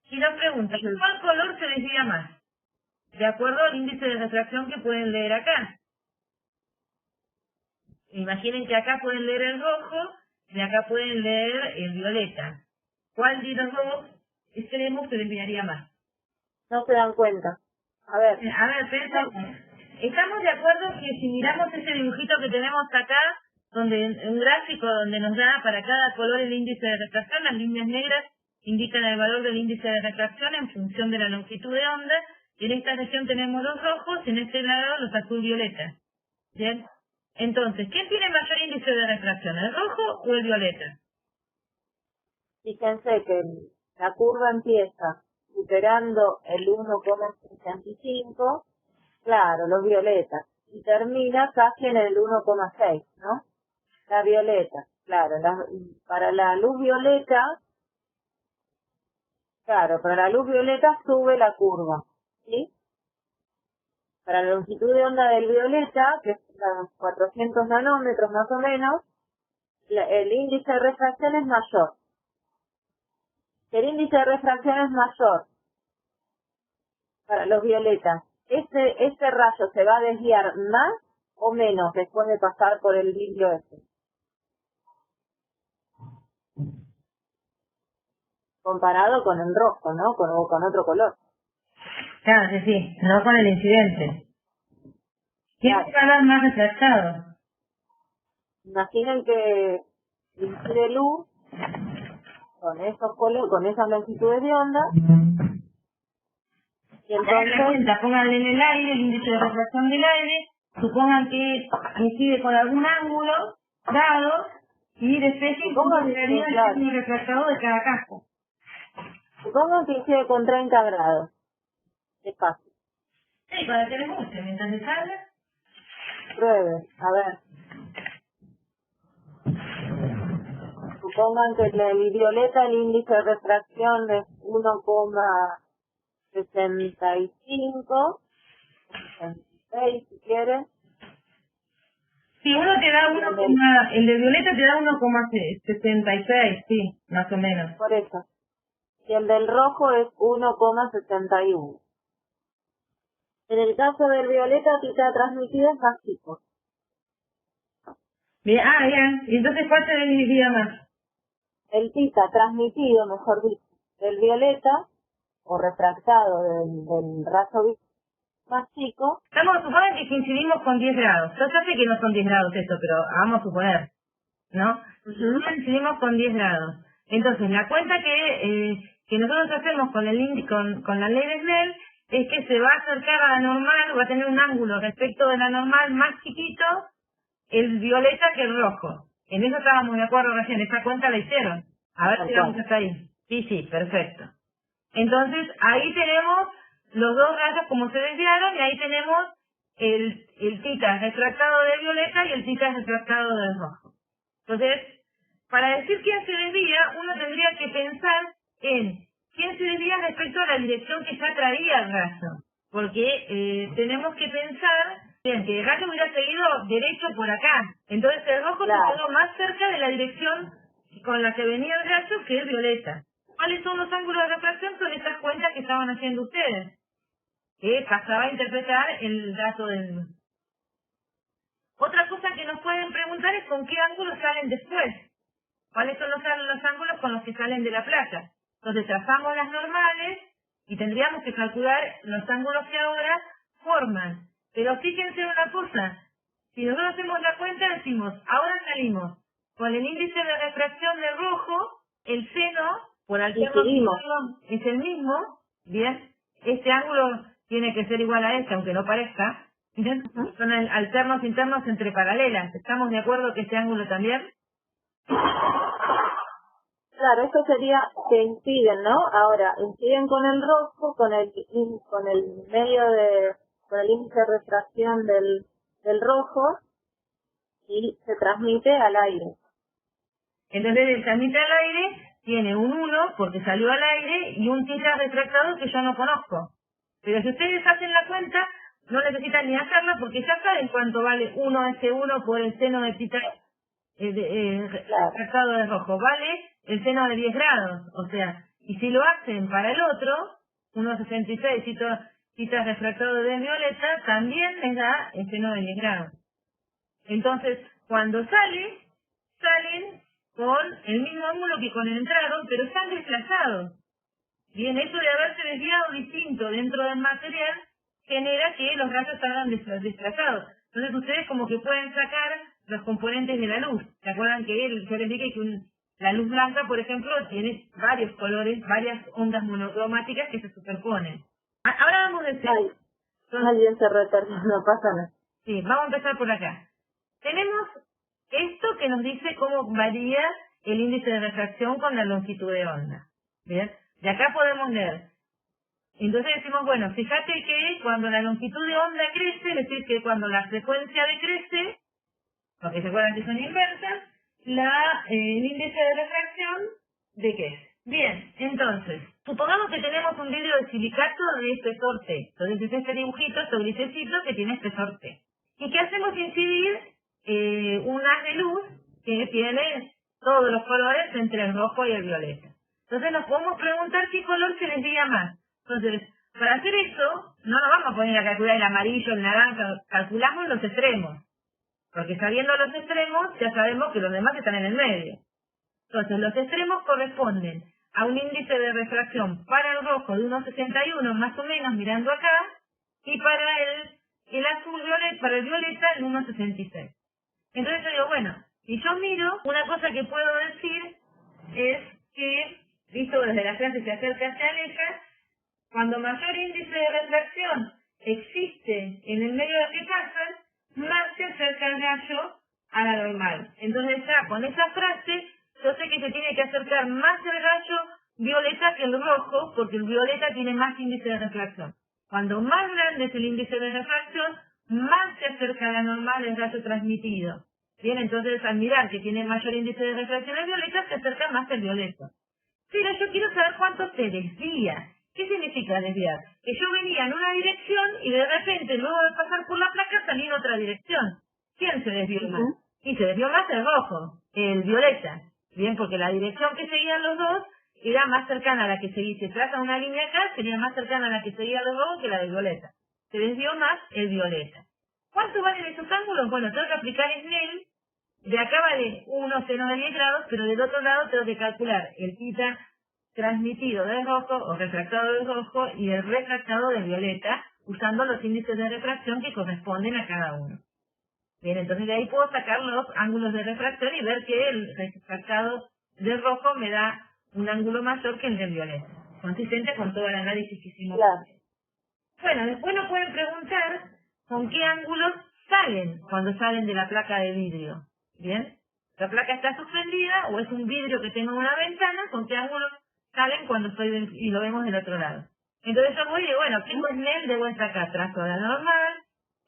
Si nos preguntan, ¿cuál color se desvía más? De acuerdo al índice de refracción que pueden leer acá. Imaginen que acá pueden leer el rojo y acá pueden leer el violeta. ¿Cuál de los dos extremos se desviaría más? No se dan cuenta. A ver, Pensamos. ¿Estamos de acuerdo que si miramos ese dibujito que tenemos acá, donde un gráfico donde nos da para cada color el índice de refracción, las líneas negras indican el valor del índice de refracción en función de la longitud de onda, y en esta región tenemos los rojos y en este lado los azul violeta? ¿Bien? Entonces, ¿quién tiene mayor índice de refracción, el rojo o el violeta? fíjense que la curva empieza superando el 1,65, claro, los violetas, y termina casi en el 1,6, ¿no? La violeta, claro, para la luz violeta, claro, para la luz violeta sube la curva, ¿sí? Para la longitud de onda del violeta, que es 400 nanómetros más o menos, el índice de refracción es mayor. Si el índice de refracción es mayor para los violetas, ¿este rayo se va a desviar más o menos después de pasar por el vidrio ese? Comparado con el rojo, ¿no? Con otro color. Claro, sí, no con el incidente. ¿Quién va a dar más refractado? Imaginen que incide luz con esos colores, con esas longitudes de onda, y entonces pongan en el aire el índice de refracción del aire, supongan que incide con algún ángulo dado y despejen cómo sería el ángulo refractado de cada casco. Supongan que incide con 30 grados. Es fácil. Sí, para que les guste, mientras les salga. Prueben, a ver. Supongan que el violeta, el índice de refracción es 1,65, 66 si quieres. Sí, uno te da el de violeta te da 1,66, sí, más o menos. Por eso. Y el del rojo es 1,71. En el caso del violeta, tita transmitida es más chico. Bien, bien. ¿Y entonces cuál se dividía más? El tita transmitido, mejor dicho, del violeta, o refractado del rayo más chico. Vamos a suponer que coincidimos con 10 grados. Yo ya sé que no son 10 grados esto, pero vamos a suponer, ¿no? Coincidimos con 10 grados. Entonces, la cuenta que nosotros hacemos con la ley de Snell es que se va a acercar a la normal, va a tener un ángulo respecto de la normal más chiquito el violeta que el rojo. En eso estábamos de acuerdo recién, esa cuenta la hicieron. A ver si vamos hasta ahí. Sí, perfecto. Entonces, ahí tenemos los dos rayos como se desviaron y ahí tenemos el tita refractado del violeta y el tita refractado del rojo. Entonces, para decir quién se desvía, uno tendría que pensar en quién se desvía respecto a la dirección que ya traía el rayo. Porque tenemos que pensar bien, que el rayo hubiera seguido derecho por acá. Entonces el rojo se quedó más cerca de la dirección con la que venía el rayo que el violeta. ¿Cuáles son los ángulos de refracción? Son estas cuentas que estaban haciendo ustedes. Que pasaba a interpretar el dato del luz. Otra cosa que nos pueden preguntar es con qué ángulos salen después. ¿Cuáles son los ángulos con los que salen de la playa? Entonces trazamos las normales y tendríamos que calcular los ángulos que ahora forman. Pero fíjense una cosa, si nosotros hacemos la cuenta decimos, ahora salimos con el índice de refracción de rojo, el seno, por alterno es el mismo, bien, este ángulo tiene que ser igual a este, aunque no parezca, ¿bien? Son alternos internos entre paralelas, ¿estamos de acuerdo que este ángulo también? Claro, esto sería que inciden, ¿no? Ahora, inciden con el rojo, con el medio con el índice de refracción del rojo, y se transmite al aire. Entonces se transmite al aire tiene un 1 porque salió al aire y un tita refractado que yo no conozco. Pero si ustedes hacen la cuenta, no necesitan ni hacerla porque ya saben cuánto vale 1S1 por el seno de tita refractado de rojo. Vale el seno de 10 grados. O sea, y si lo hacen para el otro, 1,66 tita refractado de violeta, también les da el seno de 10 grados. Entonces, cuando salen con el mismo ángulo que con el entrado, pero están desplazados. Bien, eso de haberse desviado distinto dentro del material genera que los rayos salgan desplazados. Entonces ustedes como que pueden sacar los componentes de la luz. ¿Se acuerdan que yo les dije que la luz blanca, por ejemplo, tiene varios colores, varias ondas monocromáticas que se superponen? Ahora vamos a decir... Alguien se retorna, no pasa nada. Sí, vamos a empezar por acá. Tenemos esto que nos dice cómo varía el índice de refracción con la longitud de onda. ¿Bien? De acá podemos leer. Entonces decimos, bueno, fíjate que cuando la longitud de onda crece, es decir, que cuando la frecuencia decrece, porque se acuerdan que son inversas, el índice de refracción decrece. Bien, entonces, supongamos que tenemos un vidrio de silicato de espesor T. Entonces es este dibujito, este grisecito que tiene espesor T. ¿Y qué hacemos incidir? Un haz de luz que tiene todos los colores entre el rojo y el violeta. Entonces nos podemos preguntar qué color se les diga más. Entonces, para hacer eso, no nos vamos a poner a calcular el amarillo, el naranja, calculamos los extremos. Porque sabiendo los extremos, ya sabemos que los demás están en el medio. Entonces, los extremos corresponden a un índice de refracción para el rojo de 1,61 más o menos, mirando acá, y para el azul violeta, para el violeta, el 1,66. Entonces yo digo, bueno, si yo miro, una cosa que puedo decir es que, visto desde la clase se acerca, se aleja, cuando mayor índice de refracción existe en el medio de que pasan, más se acerca el rayo a la normal. Entonces ya con esa frase, yo sé que se tiene que acercar más el rayo violeta que el rojo, porque el violeta tiene más índice de refracción. Cuando más grande es el índice de refracción, más se acerca a la normal el rayo transmitido. Bien, entonces al mirar que tiene mayor índice de refracción el violeta, se acerca más el violeta. Pero yo quiero saber cuánto se desvía. ¿Qué significa desviar? Que yo venía en una dirección y de repente, luego de pasar por la placa, salí en otra dirección. ¿Quién se desvió más? Y se desvió más el rojo, el violeta. Bien, porque la dirección que seguían los dos era más cercana a la que seguí. Si traza una línea acá, sería más cercana a la que seguía el rojo que la del violeta. Se desvió más el violeta. ¿Cuánto valen esos ángulos? Bueno, tengo que aplicar Snell. De acá vale 1 seno de 10 grados, pero del otro lado tengo que calcular el tita transmitido del rojo o refractado del rojo y el refractado del violeta, usando los índices de refracción que corresponden a cada uno. Bien, entonces de ahí puedo sacar los ángulos de refracción y ver que el refractado del rojo me da un ángulo mayor que el del violeta, consistente con todo el análisis que hicimos. Claro. Bueno, después nos pueden preguntar con qué ángulos salen cuando salen de la placa de vidrio. Bien, la placa está suspendida o es un vidrio que tenga una ventana, con qué ángulos salen cuando estoy y lo vemos del otro lado. Entonces yo voy y digo, bueno, ¿qué Snell de vuelta acá? Trazo la normal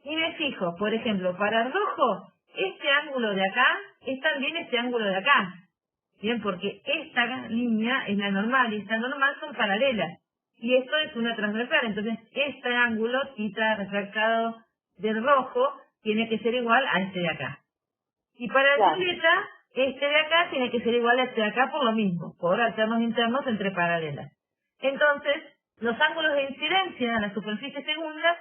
y me fijo, por ejemplo, para el rojo, este ángulo de acá es también este ángulo de acá. Bien, porque esta línea es la normal y esta normal son paralelas. Y esto es una transversal, entonces este ángulo, tita refractado del rojo, tiene que ser igual a este de acá. Y para el violeta, este de acá tiene que ser igual a este de acá por lo mismo, por alternos internos entre paralelas. Entonces, los ángulos de incidencia a la superficie segunda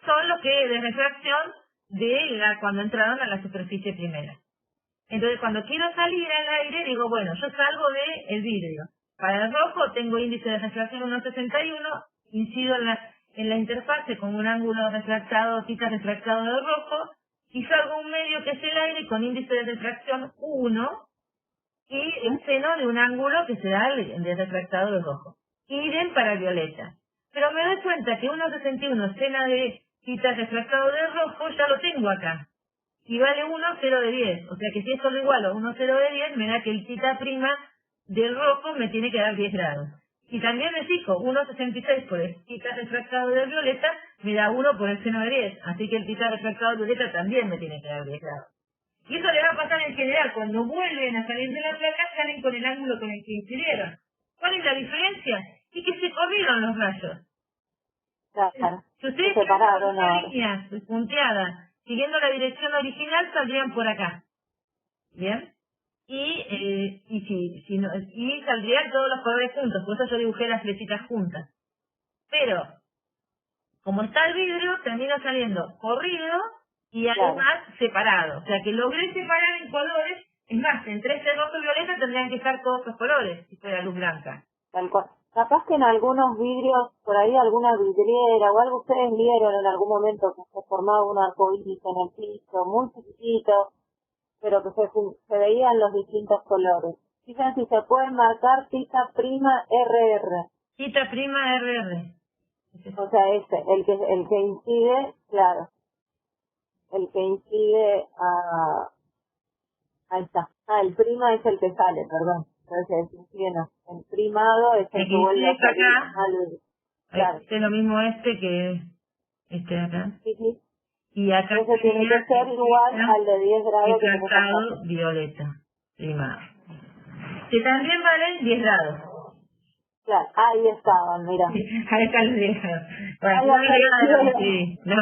son los que de refracción de cuando entraron a la superficie primera. Entonces, cuando quiero salir al aire, digo, bueno, yo salgo del vidrio. Para el rojo tengo índice de refracción 1,61, incido en la interfase con un ángulo refractado, tita refractado del rojo, y salgo un medio que es el aire con índice de refracción 1 y el seno de un ángulo que será el de refractado del rojo. Idem para el violeta. Pero me doy cuenta que 1,61 seno de tita refractado del rojo ya lo tengo acá. Y vale 1,0 de 10. O sea que si es solo igual a 1,0 de 10, me da que el tita prima del rojo me tiene que dar 10 grados. Y también me fijo, 1,66 por el tita refractado del violeta me da 1 por el seno de 10. Así que el tita refractado del violeta también me tiene que dar 10 grados. Y eso le va a pasar en general, cuando vuelven a salir de la placa, salen con el ángulo con el que incidieron. ¿Cuál es la diferencia? Y que se corrieron los rayos. Claro. Si ustedes Se separaron tienen ahora. líneas punteadas, siguiendo la dirección original, saldrían por acá. ¿Bien? Y saldrían todos los colores juntos, por eso yo dibujé las flechitas juntas. Pero, como está el vidrio, termina saliendo corrido y además separado. O sea que logré separar en colores. Es más, entre este rojo y violeta tendrían que estar todos los colores, si fuera luz blanca. Tal cual. Capaz que en algunos vidrios, por ahí alguna vidriera o algo, ustedes vieron en algún momento que se formaba un arcoíris en el piso, muy chiquitito, pero que se veían los distintos colores. Fíjense si se pueden marcar cita prima RR. Cita prima RR. O sea, el que incide, claro. El que incide a... Ahí está. Ah, el prima es el que sale, perdón. Entonces, incide no. El primado es el que vuelve a salir al... Claro. Este es lo mismo que este de acá. Sí, sí. Y acá ese tiene que ser igual al de 10 grados. Y tratado violeta, primado. Que también valen 10 grados. Claro, ahí estaban, mira. Ahí están los 10 grados. Bueno, sí, no.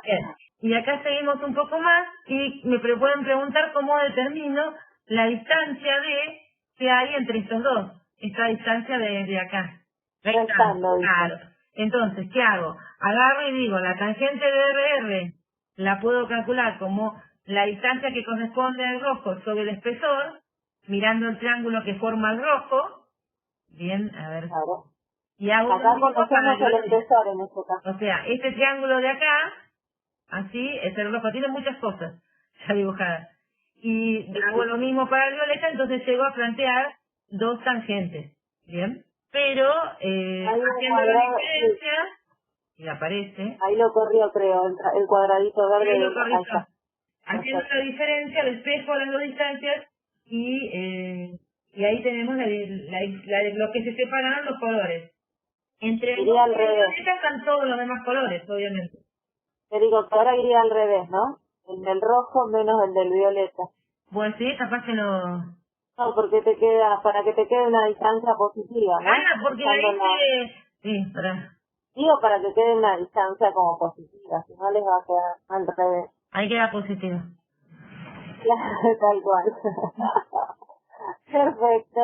Bien. Y acá seguimos un poco más y me pueden preguntar cómo determino la distancia que hay entre estos dos. Esta distancia de acá. Restando. Claro. Entonces, ¿qué hago? Agarro y digo, la tangente de RR la puedo calcular como la distancia que corresponde al rojo sobre el espesor, mirando el triángulo que forma el rojo. Bien, a ver. Claro. Y hago acá conocemos el espesor en este caso. O sea, este triángulo de acá, así, es el rojo. Tiene muchas cosas ya dibujadas. Y hago lo mismo para el violeta, entonces llego a plantear dos tangentes. Bien. Pero, haciendo la diferencia, y aparece. Ahí lo corrió, creo, el cuadradito verde. Ahí lo corrió. Haciendo la diferencia, despejo las dos distancias y ahí tenemos lo que se separaron los colores. Entre el rojo y el violeta están todos los demás colores, obviamente. Te digo que ahora iría al revés, ¿no? El del rojo menos el del violeta. Bueno, sí, capaz que no... No, porque para que te quede una distancia positiva, ¿no? Ah, porque ahí sí, digo para que quede una distancia como positiva, si no les va a quedar al revés. Ahí queda positivo. Claro, tal cual. Perfecto.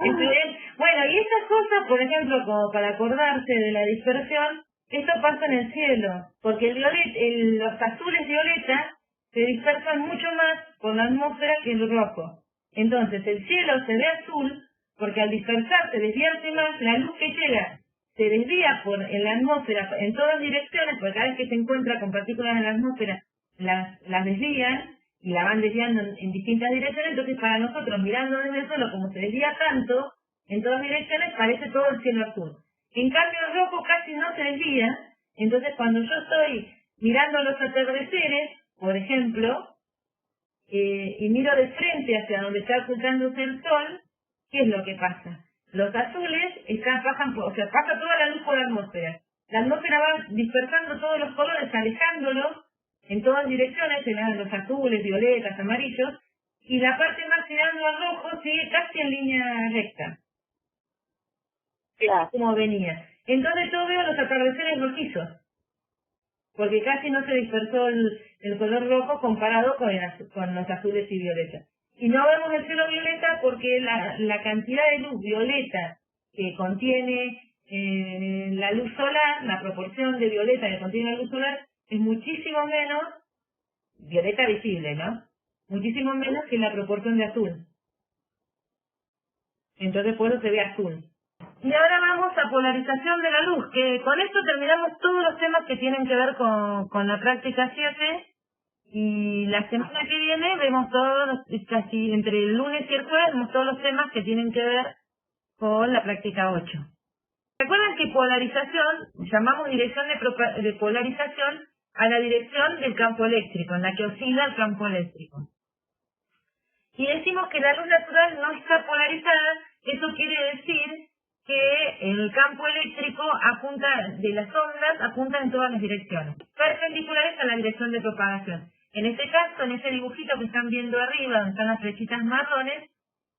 Entonces, bueno, y estas cosas, por ejemplo, como para acordarse de la dispersión, esto pasa en el cielo, porque los azules violeta se dispersan mucho más por la atmósfera que el rojo. Entonces, el cielo se ve azul porque al dispersarse, desviarse más, la luz que llega se desvía en la atmósfera en todas direcciones, porque cada vez que se encuentra con partículas en la atmósfera, las desvían y la van desviando en distintas direcciones. Entonces, para nosotros, mirando desde el suelo, como se desvía tanto en todas direcciones, parece todo el cielo azul. En cambio, el rojo casi no se desvía. Entonces, cuando yo estoy mirando los atardeceres, por ejemplo, y miro de frente hacia donde está ocultándose el sol, ¿qué es lo que pasa? Los azules pasa toda la luz por la atmósfera. La atmósfera va dispersando todos los colores, alejándolos en todas direcciones, los azules, violetas, amarillos, y la parte más tirando al rojo sigue casi en línea recta. Claro. Como venía. Entonces yo veo los atardeceres rojizos, porque casi no se dispersó el color rojo comparado con los azules y violetas. Y no vemos el cielo violeta porque la cantidad de luz violeta que contiene la luz solar, la proporción de violeta que contiene la luz solar, es muchísimo menos, violeta visible, ¿no? Muchísimo menos que la proporción de azul. Entonces por eso se ve azul. Y ahora vamos a polarización de la luz, que con esto terminamos todos los temas que tienen que ver con la práctica 7, y la semana que viene vemos casi entre el lunes y el jueves, vemos todos los temas que tienen que ver con la práctica 8. Recuerden que polarización, llamamos dirección de polarización a la dirección del campo eléctrico, en la que oscila el campo eléctrico. Y decimos que la luz natural no está polarizada, eso quiere decir que el campo eléctrico de las ondas apunta en todas las direcciones, perpendiculares a la dirección de propagación. En este caso, en ese dibujito que están viendo arriba, donde están las flechitas marrones,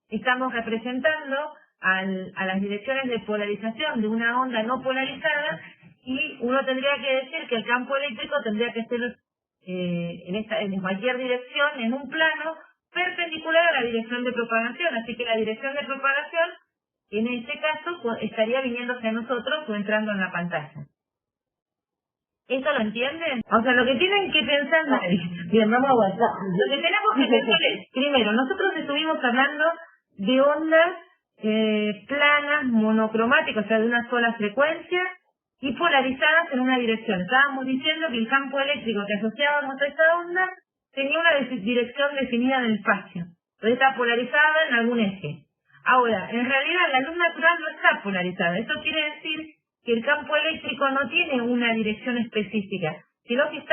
estamos representando a las direcciones de polarización de una onda no polarizada, y uno tendría que decir que el campo eléctrico tendría que ser en cualquier dirección, en un plano perpendicular a la dirección de propagación. Así que la dirección de propagación, en este caso, estaría viniendo hacia nosotros o entrando en la pantalla. ¿Eso lo entienden? O sea, lo que tienen que pensar... Bien, vamos a avanzar. Lo que tenemos que pensar es, primero, nosotros estuvimos hablando de ondas planas, monocromáticas, o sea, de una sola frecuencia, y polarizadas en una dirección. Estábamos diciendo que el campo eléctrico que asociábamos a esa onda tenía una dirección definida en el espacio. Entonces está polarizada en algún eje. Ahora, en realidad la luz natural no está polarizada. Eso quiere decir que el campo eléctrico no tiene una dirección específica, sino que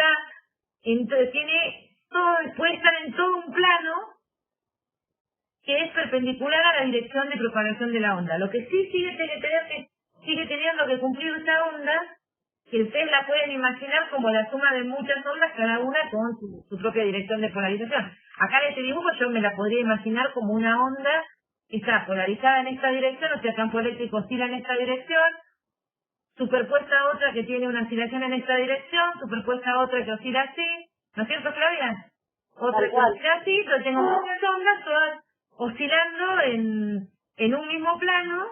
puede estar en todo un plano que es perpendicular a la dirección de propagación de la onda. Lo que sí sigue teniendo que cumplir esa onda, que ustedes la pueden imaginar como la suma de muchas ondas, cada una con su propia dirección de polarización. Acá en este dibujo yo me la podría imaginar como una onda que está polarizada en esta dirección, o sea, el campo eléctrico oscila en esta dirección, superpuesta a otra que tiene una oscilación en esta dirección, superpuesta a otra que oscila así, ¿no es cierto, Flavia? Otra que oscila así, pero tengo muchas ondas todas oscilando en un mismo plano,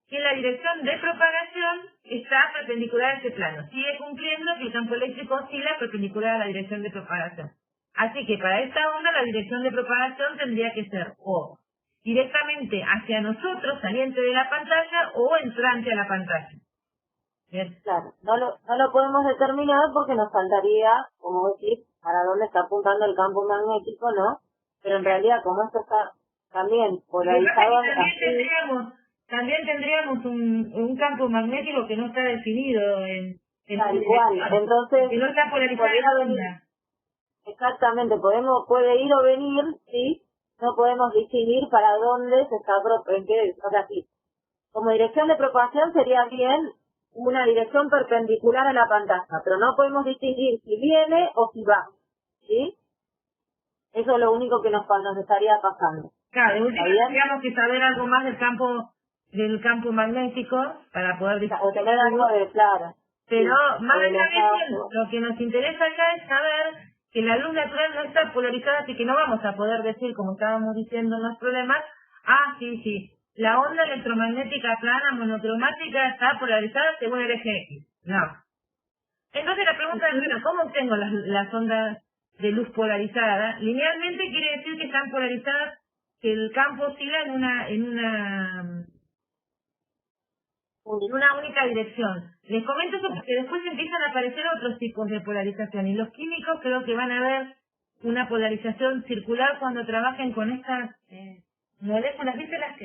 y en la dirección de propagación está perpendicular a ese plano. Sigue cumpliendo que el campo eléctrico oscila perpendicular a la dirección de propagación. Así que para esta onda la dirección de propagación tendría que ser o directamente hacia nosotros, saliente de la pantalla, o entrante a la pantalla. Bien. Claro, no lo podemos determinar porque nos faltaría, como decir, para dónde está apuntando el campo magnético, ¿no? Pero en realidad, como esto está también polarizado así... También tendríamos un campo magnético que no está definido en tal cual, entonces que no está polarizada la onda. Exactamente, puede ir o venir, sí, no podemos distinguir para dónde se está o sea, sí. Como dirección de propagación sería bien una dirección perpendicular a la pantalla, pero no podemos distinguir si viene o si va, ¿sí? Eso es lo único que nos estaría pasando. Claro, de última tendríamos que saber algo más del campo magnético para poder o tener algo de claro. Pero sí, más allá de eso, lo que nos interesa acá es saber que la luz natural no está polarizada, así que no vamos a poder decir, como estábamos diciendo en los problemas, sí, la onda electromagnética plana monocromática está polarizada según el eje X. No. Entonces la pregunta es, bueno, ¿cómo obtengo las ondas de luz polarizada? Linealmente quiere decir que están polarizadas, que el campo oscila en una única dirección. Les comento eso porque después empiezan a aparecer otros tipos de polarización, y los químicos creo que van a ver una polarización circular cuando trabajen con estas moléculas, ¿viste? Las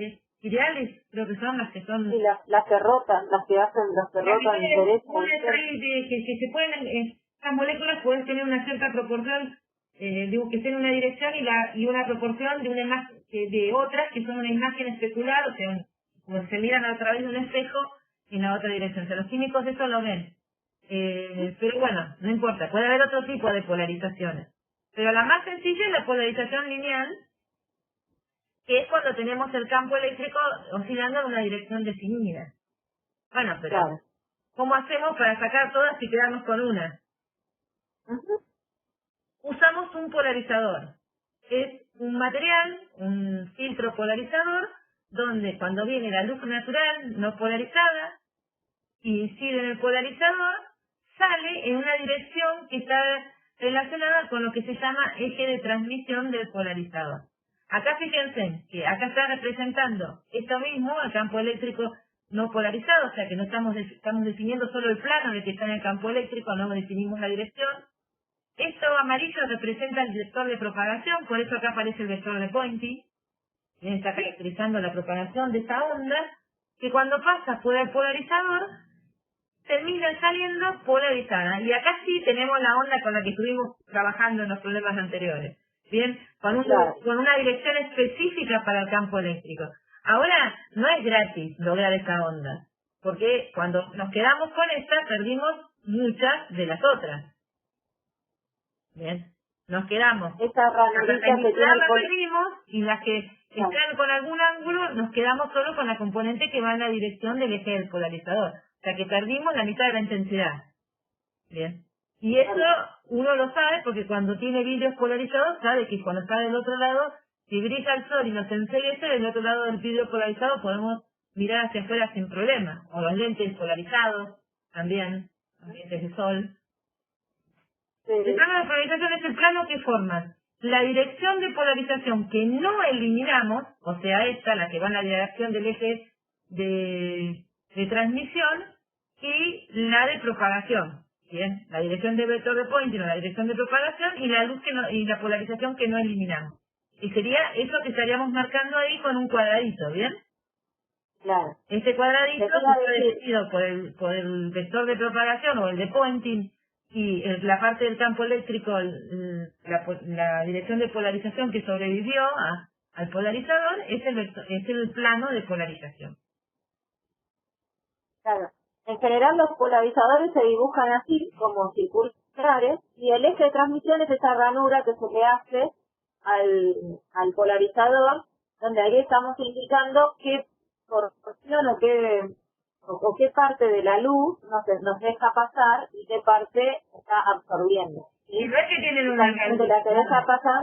ideales, creo que son las que son... Sí, las que rotan, las que rotan que se pueden, estas moléculas pueden tener una cierta proporción, digo, que estén en una dirección y una proporción de una imagen, de otras que son una imagen especular, o sea, como se miran a través de un espejo en la otra dirección. O sea, los químicos eso lo ven. Pero bueno, no importa, puede haber otro tipo de polarizaciones. Pero la más sencilla es la polarización lineal, que es cuando tenemos el campo eléctrico oscilando en una dirección definida. Bueno, pero claro, ¿cómo hacemos para sacar todas y quedarnos con una? Usamos un polarizador. Es un material, un filtro polarizador, donde cuando viene la luz natural no polarizada y incide en el polarizador, sale en una dirección que está relacionada con lo que se llama eje de transmisión del polarizador. Acá fíjense que acá está representando esto mismo, el campo eléctrico no polarizado, o sea que no estamos definiendo solo el plano de que está en el campo eléctrico, no definimos la dirección. Esto amarillo representa el vector de propagación, por eso acá aparece el vector de Poynting. Está caracterizando la propagación de esta onda, que cuando pasa por el polarizador, termina saliendo polarizada. Y acá sí tenemos la onda con la que estuvimos trabajando en los problemas anteriores. Bien, con una dirección específica para el campo eléctrico. Ahora, no es gratis lograr esta onda, porque cuando nos quedamos con esta, perdimos muchas de las otras. Bien, nos quedamos. Esa ranurita que tiene la perdimos y las que están con algún ángulo nos quedamos solo con la componente que va en la dirección del eje del polarizador. O sea que perdimos la mitad de la intensidad. Bien. Y eso uno lo sabe porque cuando tiene vidrios polarizados sabe que cuando está del otro lado, si brilla el sol y nos enseguece, del otro lado del vidrio polarizado podemos mirar hacia afuera sin problema. O los lentes polarizados también, los lentes de sol. Sí. El plano de polarización es el plano que forma la dirección de polarización que no eliminamos, o sea esta, la que va en la dirección del eje de transmisión, y la de propagación. Bien, la dirección de vector de Poynting o la dirección de propagación y la luz y la polarización que no eliminamos. Y sería eso que estaríamos marcando ahí con un cuadradito, ¿bien? Claro. Este cuadradito está definido por el vector de propagación o el de Poynting y la parte del campo eléctrico, la dirección de polarización que sobrevivió al polarizador es el plano de polarización. Claro. En general los polarizadores se dibujan así, como circulares, y el eje de transmisión es esa ranura que se le hace al polarizador, donde ahí estamos indicando qué porción o qué parte de la luz nos deja pasar y qué parte está absorbiendo. ¿Sí? Y no es que tienen una ranura. La que deja pasar,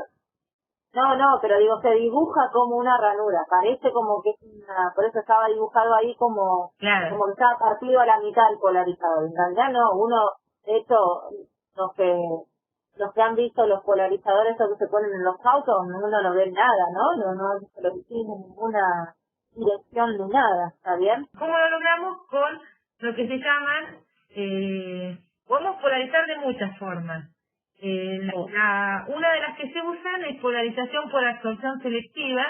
no, pero digo, se dibuja como una ranura, parece como que es una, por eso estaba dibujado ahí como que estaba partido a la mitad el polarizador. En realidad no, uno, de hecho, los que han visto los polarizadores o que se ponen en los autos, uno no ve nada, ¿no? No se lo tiene ninguna dirección ni nada, ¿está bien? ¿Cómo lo logramos? Con lo que se llaman, podemos polarizar de muchas formas. Una de las que se usan es polarización por absorción selectiva,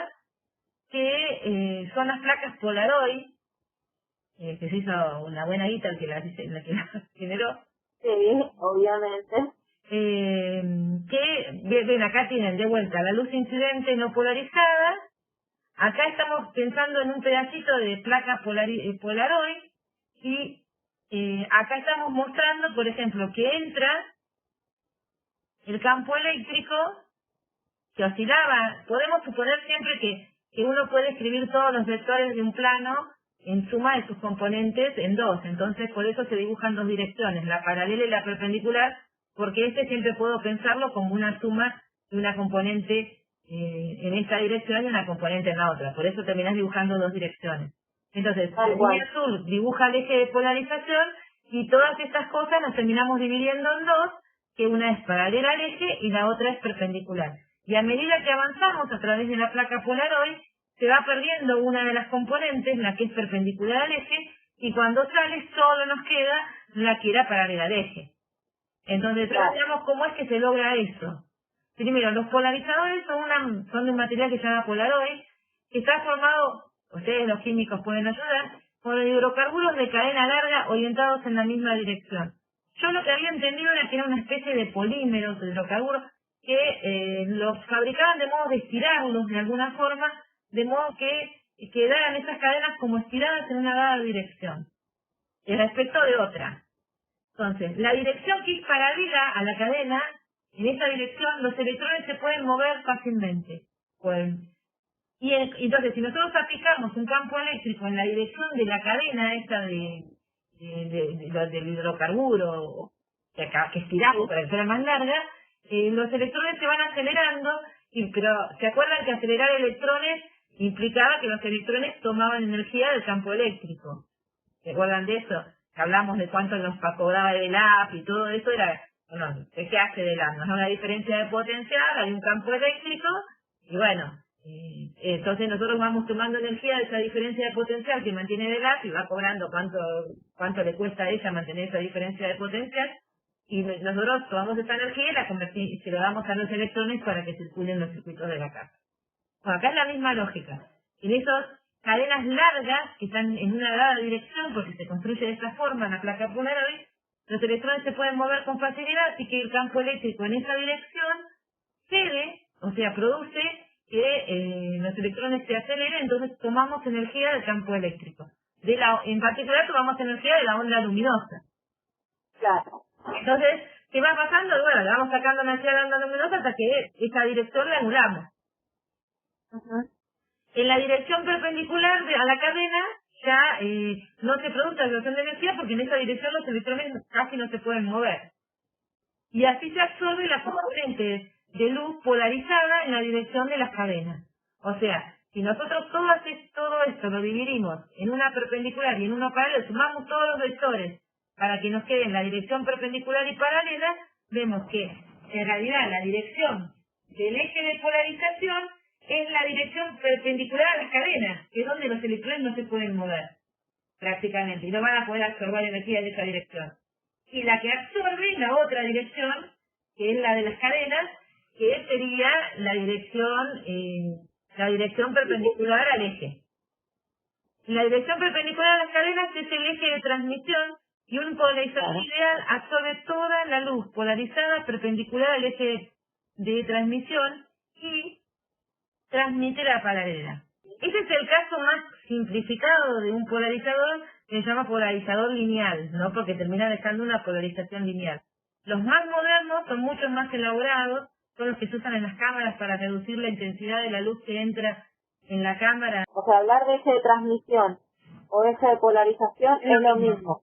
que son las placas Polaroid, que se hizo una buena guita el que la generó. Sí, obviamente. Que, ven, acá tienen de vuelta la luz incidente no polarizada. Acá estamos pensando en un pedacito de placa Polaroid y acá estamos mostrando, por ejemplo, que entra el campo eléctrico que oscilaba. Podemos suponer siempre que uno puede escribir todos los vectores de un plano en suma de sus componentes en dos. Entonces, por eso se dibujan dos direcciones, la paralela y la perpendicular, porque siempre puedo pensarlo como una suma de una componente en esta dirección y una componente en la otra. Por eso terminas dibujando dos direcciones. Entonces, la línea azul dibuja el eje de polarización y todas estas cosas las terminamos dividiendo en dos, que una es paralela al eje y la otra es perpendicular. Y a medida que avanzamos a través de la placa Polaroid, se va perdiendo una de las componentes, la que es perpendicular al eje, y cuando sale solo nos queda la que era paralela al eje. Entonces, veamos cómo es que se logra eso. Primero, los polarizadores son de un material que se llama Polaroid, que está formado, ustedes los químicos pueden ayudar, por hidrocarburos de cadena larga orientados en la misma dirección. Yo lo que había entendido era que era una especie de polímeros, de hidrocarburos, que los fabricaban de modo de estirarlos de alguna forma, de modo que quedaran esas cadenas como estiradas en una dada dirección, respecto de otra. Entonces, la dirección que es paralela a la cadena, en esa dirección los electrones se pueden mover fácilmente. Y entonces, si nosotros aplicamos un campo eléctrico en la dirección de la cadena esta del hidrocarburo que estiramos para que sea más larga, los electrones se van acelerando, pero ¿se acuerdan que acelerar electrones implicaba que los electrones tomaban energía del campo eléctrico? ¿Se acuerdan de eso? Que hablamos de cuánto nos cobraba el AP y todo eso era, bueno, ¿qué hace del AP? Nos da una diferencia de potencial, hay un campo eléctrico, y bueno, entonces nosotros vamos tomando energía de esa diferencia de potencial que mantiene el AP y va cobrando cuánto le cuesta a ella mantener esa diferencia de potencial, y nosotros tomamos esa energía y la convertimos y se la damos a los electrones para que circulen los circuitos de la casa. Bueno, acá es la misma lógica. En esas cadenas largas que están en una dada dirección, porque se construye de esta forma en la placa Polaroid, los electrones se pueden mover con facilidad, así que el campo eléctrico en esa dirección cede, o sea, produce que los electrones se aceleren, entonces tomamos energía del campo eléctrico. En particular tomamos energía de la onda luminosa. Claro. Entonces, ¿Qué va pasando? Bueno, le vamos sacando energía dando menos hasta que esa dirección la anulamos. En la dirección perpendicular a la cadena ya no se produce absorción de energía porque en esa dirección los electrones casi no se pueden mover. Y así se absorbe la componente de luz polarizada en la dirección de las cadenas. O sea, si nosotros todo esto lo dividimos en una perpendicular y en uno paralelo, sumamos todos los vectores para que nos quede en la dirección perpendicular y paralela, vemos que en realidad la dirección del eje de polarización es la dirección perpendicular a las cadenas, que es donde los electrones no se pueden mover, prácticamente, y no van a poder absorber energía en esa dirección. Y la que absorbe es la otra dirección, que es la de las cadenas, que sería la dirección perpendicular al eje. La dirección perpendicular a las cadenas es el eje de transmisión y un polarizador ideal absorbe toda la luz polarizada perpendicular al eje de transmisión y transmite la paralela. Ese es el caso más simplificado de un polarizador que se llama polarizador lineal, ¿no? Porque termina dejando una polarización lineal. Los más modernos son mucho más elaborados, son los que se usan en las cámaras para reducir la intensidad de la luz que entra en la cámara. O sea, hablar de eje de transmisión o eje de polarización es lo mismo.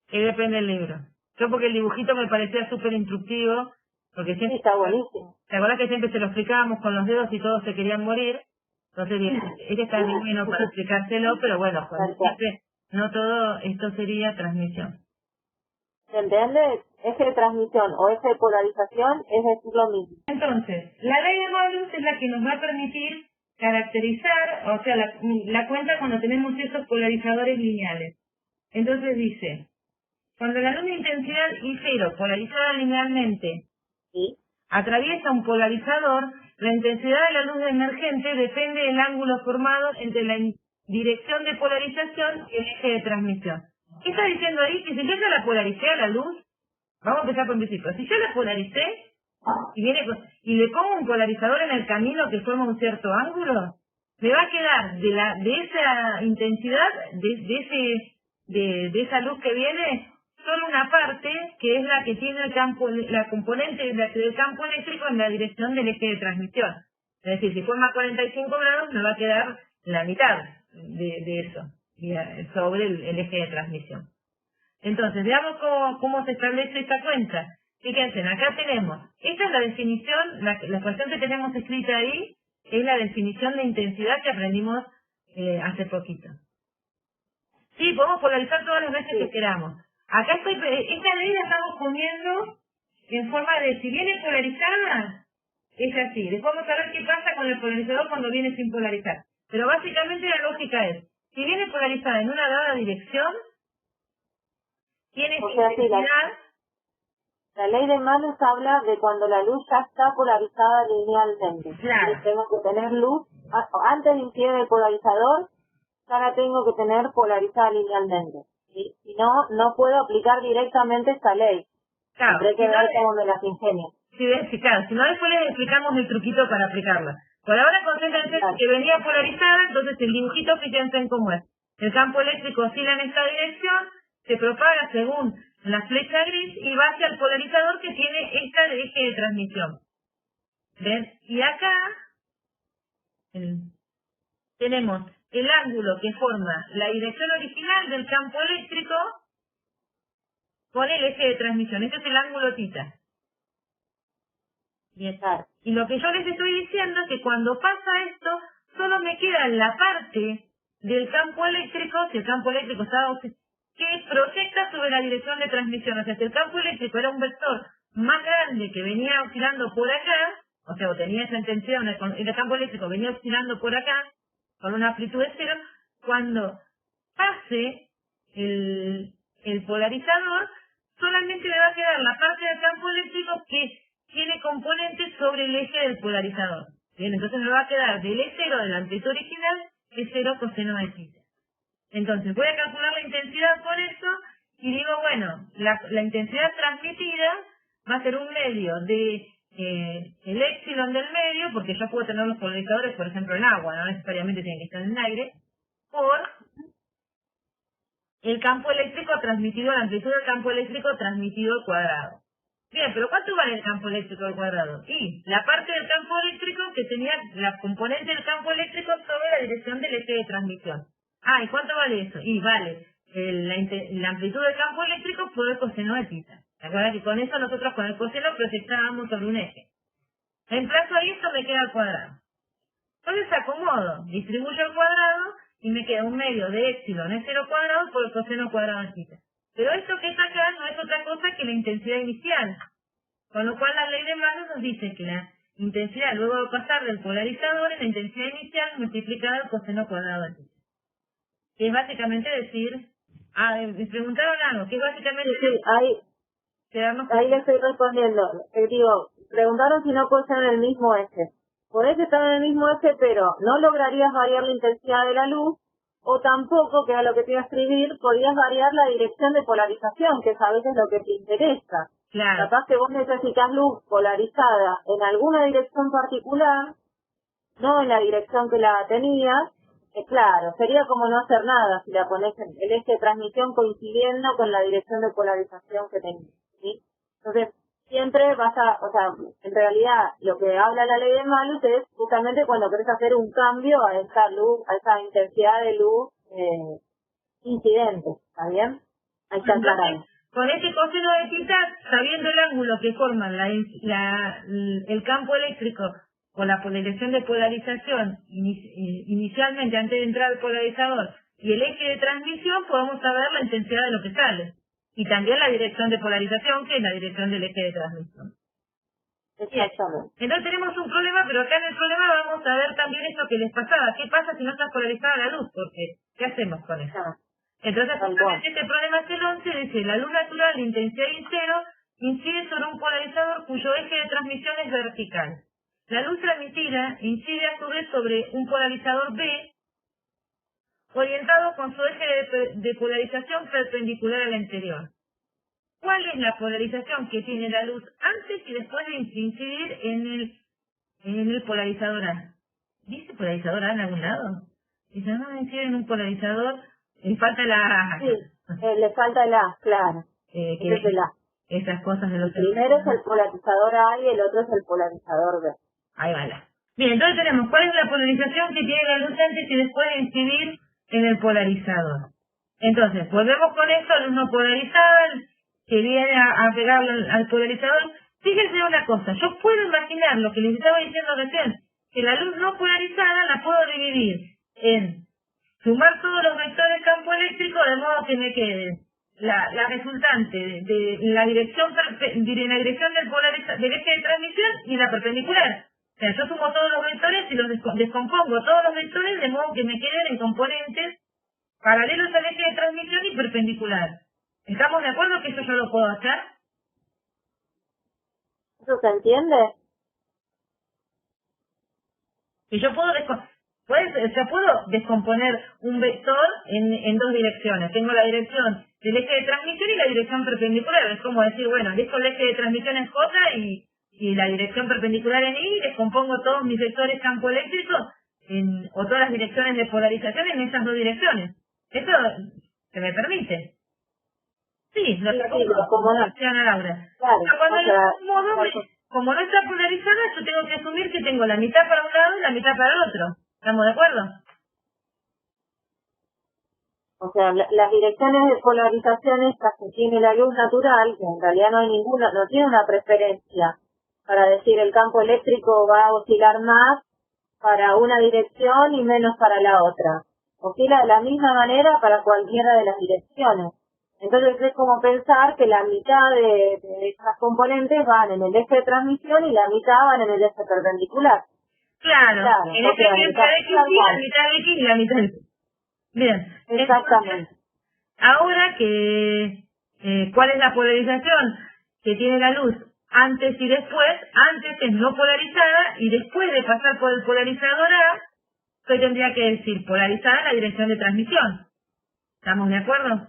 Que depende del libro. Yo porque el dibujito me parecía súper instructivo, porque siempre... Sí, está buenísimo. ¿Te acuerdas que siempre se lo explicábamos con los dedos y todos se querían morir? Entonces, este está muy bueno para explicárselo, pero bueno, siempre, no todo esto sería transmisión. ¿Se entiende? Eje de transmisión o eje de polarización es decir lo mismo. Entonces, la ley de Malus es la que nos va a permitir caracterizar, o sea, la cuenta cuando tenemos esos polarizadores lineales. Entonces dice, cuando la luz de intensidad I0 polarizada linealmente ¿Sí? atraviesa un polarizador, la intensidad de la luz emergente depende del ángulo formado entre la dirección de polarización y el eje de transmisión. ¿Qué está diciendo ahí? Que si yo ya la polaricé a la luz, vamos a empezar por un principio, si yo la polaricé y le pongo un polarizador en el camino que forma un cierto ángulo, me va a quedar de esa intensidad, de esa luz que viene, solo una parte, que es la que tiene la componente del campo eléctrico en la dirección del eje de transmisión. Es decir, si forma 45 grados, me va a quedar la mitad de eso, sobre el eje de transmisión. Entonces, veamos cómo se establece esta cuenta. Fíjense, acá tenemos, esta es la definición, la ecuación que tenemos escrita ahí, es la definición de intensidad que aprendimos hace poquito. Sí, podemos polarizar todas las veces que queramos. Acá esta ley la estamos poniendo en forma de, si viene polarizada, es así. Después vamos a ver qué pasa con el polarizador cuando viene sin polarizar. Pero básicamente la lógica es, si viene polarizada en una dada dirección, tiene intensidad. La ley de Malus habla de cuando la luz ya está polarizada linealmente. Claro. Y tengo que tener luz, antes de incidir el polarizador, ya la tengo que tener polarizada linealmente. Si no, no puedo aplicar directamente esta ley. Claro. Tendré que ver cómo me las ingenio. Sí, claro. Si no, después les explicamos el truquito para aplicarla. Por ahora concéntrense en que venía polarizada, entonces el dibujito, fíjense en cómo es. El campo eléctrico oscila en esta dirección, se propaga según la flecha gris y va hacia el polarizador que tiene esta de eje de transmisión. ¿Ven? Y acá tenemos el ángulo que forma la dirección original del campo eléctrico con el eje de transmisión. Este es el ángulo θ. Bien. Y lo que yo les estoy diciendo es que cuando pasa esto, solo me queda la parte del campo eléctrico, si el campo eléctrico está que proyecta sobre la dirección de transmisión. O sea, si el campo eléctrico era un vector más grande que venía oscilando por acá, o sea, o tenía esa intención, el campo eléctrico venía oscilando por acá, con una amplitud de 0, cuando pase el polarizador, solamente me va a quedar la parte del campo eléctrico que tiene componentes sobre el eje del polarizador. Bien, entonces me va a quedar del E0 de la amplitud original, E0 coseno de θ. Entonces voy a calcular la intensidad por eso y digo, bueno, la intensidad transmitida va a ser un medio de el épsilon del medio, porque yo puedo tener los polarizadores, por ejemplo, en agua, no necesariamente tienen que estar en aire, por el campo eléctrico transmitido, la amplitud del campo eléctrico transmitido al cuadrado. Bien, pero ¿cuánto vale el campo eléctrico al cuadrado? Y la parte del campo eléctrico que tenía la componente del campo eléctrico sobre la dirección del eje de transmisión. Ah, ¿y cuánto vale eso? Y vale la amplitud del campo eléctrico por el coseno de tita. ¿Te acuerdas que con eso nosotros con el coseno proyectábamos sobre un eje? Reemplazo ahí, esto me queda al cuadrado. Entonces acomodo, distribuyo al cuadrado y me queda un medio de épsilon es 0 cuadrado por el coseno cuadrado de tita. Pero esto que está acá no es otra cosa que la intensidad inicial. Con lo cual la ley de Magnus nos dice que la intensidad luego de pasar del polarizador es la intensidad inicial multiplicada al coseno cuadrado de tita. Que es básicamente decir, me preguntaron algo, que es básicamente ahí le estoy respondiendo. Digo, preguntaron si no puede ser en el mismo eje. Podés estar en el mismo eje, pero no lograrías variar la intensidad de la luz, o tampoco, que era lo que te iba a escribir, podías variar la dirección de polarización, que es a veces lo que te interesa. Claro. Capaz que vos necesitas luz polarizada en alguna dirección particular, no en la dirección que la tenías. Claro, sería como no hacer nada si la pones en el eje de transmisión coincidiendo con la dirección de polarización que tenías, ¿sí? Entonces, siempre en realidad lo que habla la ley de Malus es justamente cuando querés hacer un cambio a esa luz, a esa intensidad de luz incidente, ¿está bien? Ahí está aclarado. Con este coseno de tita, sabiendo el ángulo que forman el campo eléctrico con la dirección de polarización inicialmente antes de entrar al polarizador y el eje de transmisión, podemos saber la intensidad de lo que sale. Y también la dirección de polarización, que es la dirección del eje de transmisión. Exactamente. Entonces tenemos un problema, pero acá en el problema vamos a ver también esto que les pasaba. ¿Qué pasa si no está polarizada la luz? Porque, ¿qué hacemos con eso? Entonces, justamente este problema es el 11, dice, la luz natural de intensidad I0 incide sobre un polarizador cuyo eje de transmisión es vertical. La luz transmitida incide a su vez sobre un polarizador B, orientado con su eje de polarización perpendicular al anterior. ¿Cuál es la polarización que tiene la luz antes y después de incidir en el polarizador A? ¿Dice polarizador A en algún lado? Dice, no, incide en un polarizador, le falta la A. Sí, le falta el A, claro. Es el A. Esas cosas de los... El primero es el polarizador A y el otro es el polarizador B. Ahí va la. Bien, entonces tenemos cuál es la polarización que tiene la luz antes y después de incidir en el polarizador. Entonces, volvemos con esto, luz no polarizada, que viene a pegar al polarizador. Fíjense una cosa, yo puedo imaginar lo que les estaba diciendo recién, que la luz no polarizada la puedo dividir en sumar todos los vectores campo eléctrico de modo que me quede la resultante de la dirección del eje de transmisión y la perpendicular. O sea, yo sumo todos los vectores y los descompongo todos los vectores de modo que me queden en componentes paralelos al eje de transmisión y perpendicular. ¿Estamos de acuerdo que eso yo lo puedo hacer? ¿Eso se entiende? Que yo puedo puedo descomponer un vector en dos direcciones. Tengo la dirección del eje de transmisión y la dirección perpendicular. Es como decir, bueno, dejo el eje de transmisión en J y la dirección perpendicular en Y, y descompongo todos mis vectores campo eléctrico o todas las direcciones de polarización en esas dos direcciones. ¿Eso se me permite? Sí, lo como no. Laura. Claro, Pero como no está polarizada, yo tengo que asumir que tengo la mitad para un lado y la mitad para el otro. ¿Estamos de acuerdo? O sea, las direcciones de polarización estas que tiene la luz natural, que en realidad no hay ninguna, no tiene una preferencia para decir el campo eléctrico va a oscilar más para una dirección y menos para la otra. Oscila de la misma manera para cualquiera de las direcciones. Entonces es como pensar que la mitad de estas componentes van en el eje de transmisión y la mitad van en el eje perpendicular. Claro, en este ejemplo de X y la mitad de X y la mitad de X. Bien. Exactamente. Entonces, ahora ¿cuál es la polarización que tiene la luz antes y después? Antes es no polarizada y después de pasar por el polarizador A, yo tendría que decir polarizada en la dirección de transmisión. ¿Estamos de acuerdo?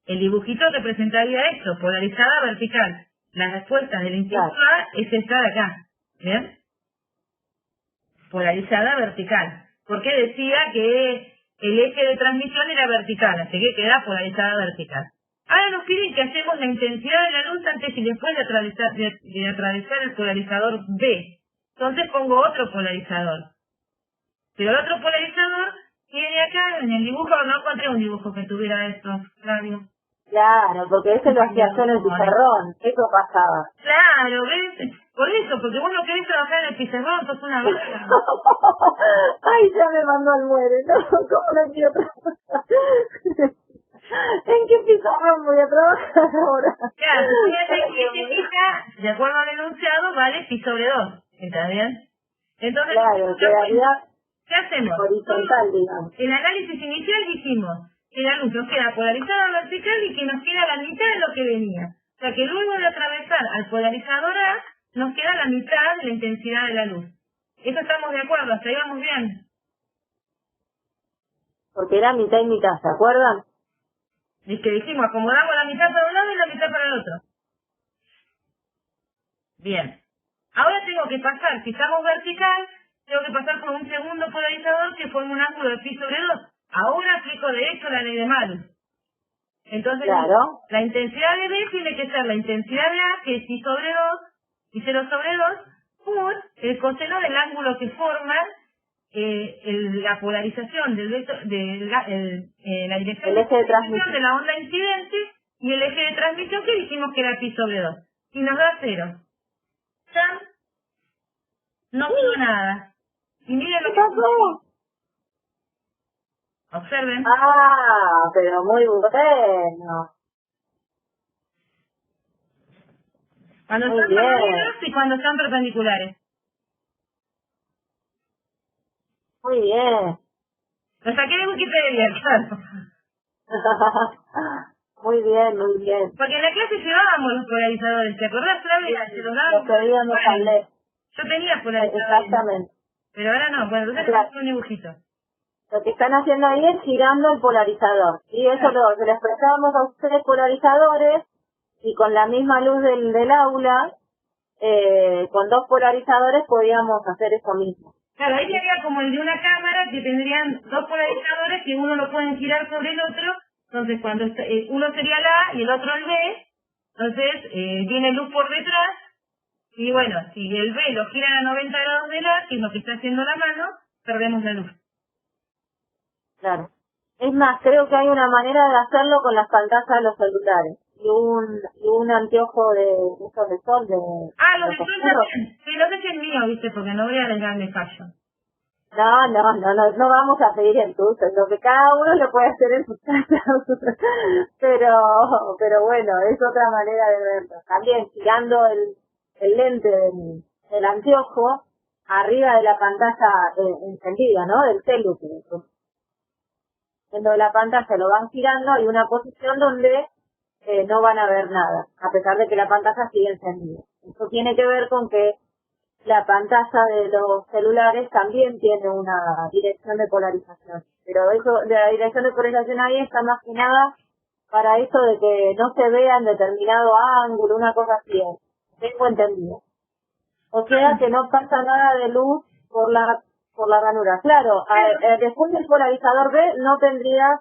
El dibujito representaría esto, polarizada vertical. La respuesta del impulso A es esta de acá. ¿Bien? Polarizada vertical. Porque decía que el eje de transmisión era vertical, así que queda polarizada vertical. Ahora nos piden que medimos la intensidad de la luz antes y después de atravesar el polarizador B. Entonces pongo otro polarizador. Pero el otro polarizador tiene acá, en el dibujo, no encontré un dibujo que tuviera esto, Flavio. Claro, porque ese lo hacía yo en el pizarrón, eso pasaba. Claro, ¿ves? Por eso, porque vos no querés trabajar en el pizarrón, sos una vaca. Ay, ya me mandó al muere, ¿no? ¿Cómo no quiero trabajar? ¿En qué pizarrón voy a trabajar ahora? Claro, si fija, de acuerdo al enunciado, vale pi sobre 2, ¿está bien? Entonces, claro, quedaría ¿qué hacemos? horizontal, digamos. El análisis inicial dijimos que la luz nos queda polarizada vertical y que nos queda la mitad de lo que venía. O sea que luego de atravesar al polarizador A, nos queda la mitad de la intensidad de la luz. Eso estamos de acuerdo, hasta ahí vamos bien. Porque era mitad y mitad, ¿se acuerdan? Y que dijimos, acomodamos la mitad para un lado y la mitad para el otro. Bien. Ahora tengo que pasar, si estamos vertical, tengo que pasar por un segundo polarizador que forma un ángulo de pi sobre 2. Ahora aplico de hecho la ley de Malus. Entonces, claro, la intensidad de B tiene que ser la intensidad de A, que es pi sobre 2, y 0 sobre 2, por el coseno del ángulo que forma la polarización del la dirección el eje de transmisión de la onda incidente y el eje de transmisión que dijimos que era pi sobre 2. Y nos da 0. ¿Ya? No quedó nada. Y miren lo que pasó. Observen. Ah, pero muy bueno. Cuando muy están bien. paralelos y cuando están perpendiculares. Muy bien. Lo saqué de Wikipedia, claro. Muy bien, muy bien. Porque en la clase llevábamos los polarizadores, ¿te acordás, Flavia? Se los Lo que veíamos al LED. Yo tenía polarizadores. Exactamente. Pero ahora no, bueno, entonces claro. un dibujito. Lo que están haciendo ahí es girando el polarizador. Y eso se les prestábamos a ustedes polarizadores y con la misma luz del aula, con 2 polarizadores podíamos hacer eso mismo. Claro, ahí sería como el de una cámara que tendrían 2 polarizadores que uno lo pueden girar sobre el otro. Entonces, cuando uno sería el A y el otro el B, entonces viene luz por detrás. Y bueno, si el B lo giran a 90 grados del A, que es lo que está haciendo la mano, perdemos la luz. Claro. Es más, creo que hay una manera de hacerlo con las pantallas de los celulares. Y un anteojo de esos de sol. Los de sol también. Sí, no sé si es mío, viste, porque no voy a arriesgarme fallo. No vamos a pedir el tuyo, lo que cada uno lo puede hacer en su casa. pero bueno, es otra manera de verlo. También girando el lente del anteojo arriba de la pantalla encendida, ¿no? Del celu. Viendo la pantalla lo van girando, hay una posición donde no van a ver nada, a pesar de que la pantalla sigue encendida. Esto tiene que ver con que la pantalla de los celulares también tiene una dirección de polarización. Pero eso, de la dirección de polarización ahí está más que nada para eso de que no se vea en determinado ángulo, una cosa así. Tengo entendido. O sea que no pasa nada de luz por la ranura. Claro, después del polarizador B no tendrías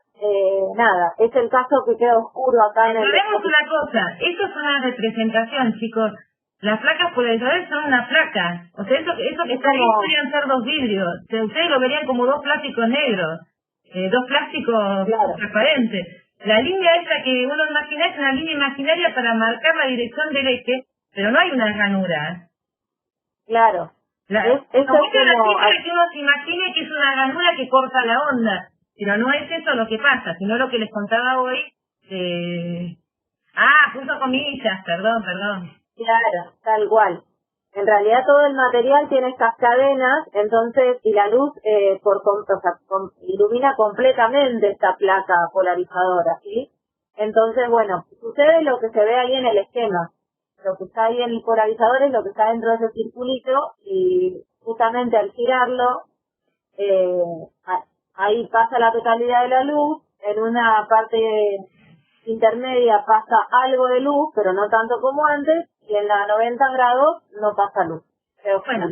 nada. Es el caso que queda oscuro acá en el... Recordemos una cosa, esto es una representación, chicos. Las placas polarizadoras son una placa. O sea, eso que está ahí podrían ser 2 vidrios. O sea, ustedes lo verían como 2 plásticos negros. 2 plásticos transparentes. La línea esa que uno imagina es una línea imaginaria para marcar la dirección del eje, pero no hay una ranura. Claro. Eso es como... que uno se imagine que es una ranura que corta la onda. Pero no es eso lo que pasa, sino lo que les contaba hoy. Puso comillas, perdón. Claro, tal cual. En realidad todo el material tiene estas cadenas, entonces, y la luz ilumina completamente esta placa polarizadora, ¿sí? Entonces, bueno, sucede lo que se ve ahí en el esquema. Lo que está ahí en el polarizador es lo que está dentro de ese circulito y justamente al girarlo, ahí pasa la totalidad de la luz, en una parte intermedia pasa algo de luz, pero no tanto como antes, y en la 90 grados no pasa luz. Bueno,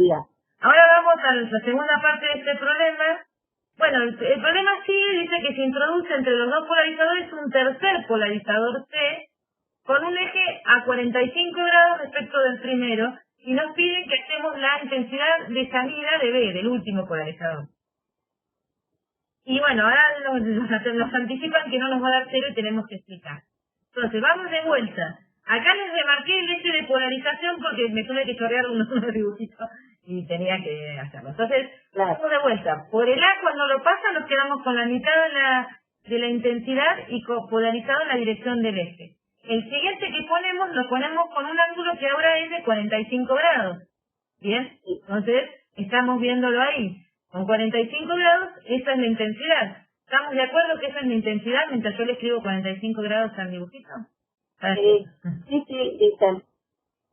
ahora vamos a la segunda parte de este problema. Bueno, el problema sigue, dice que se introduce entre los 2 polarizadores un tercer polarizador C con un a 45 grados respecto del primero y nos piden que hacemos la intensidad de salida de B, del último polarizador. Y bueno, ahora nos anticipan que no nos va a dar cero y tenemos que explicar. Entonces, vamos de vuelta. Acá les remarqué el eje de polarización porque me tuve que chorrear unos dibujitos y tenía que hacerlo. Entonces, vamos de vuelta. Por el A, cuando lo pasa, nos quedamos con la mitad de la intensidad y polarizado en la dirección del eje. El siguiente que ponemos, lo ponemos con un ángulo que ahora es de 45 grados. ¿Bien? Entonces, estamos viéndolo ahí. Con 45 grados, esa es la intensidad. ¿Estamos de acuerdo que esa es la intensidad mientras yo le escribo 45 grados al dibujito? Sí, dicen.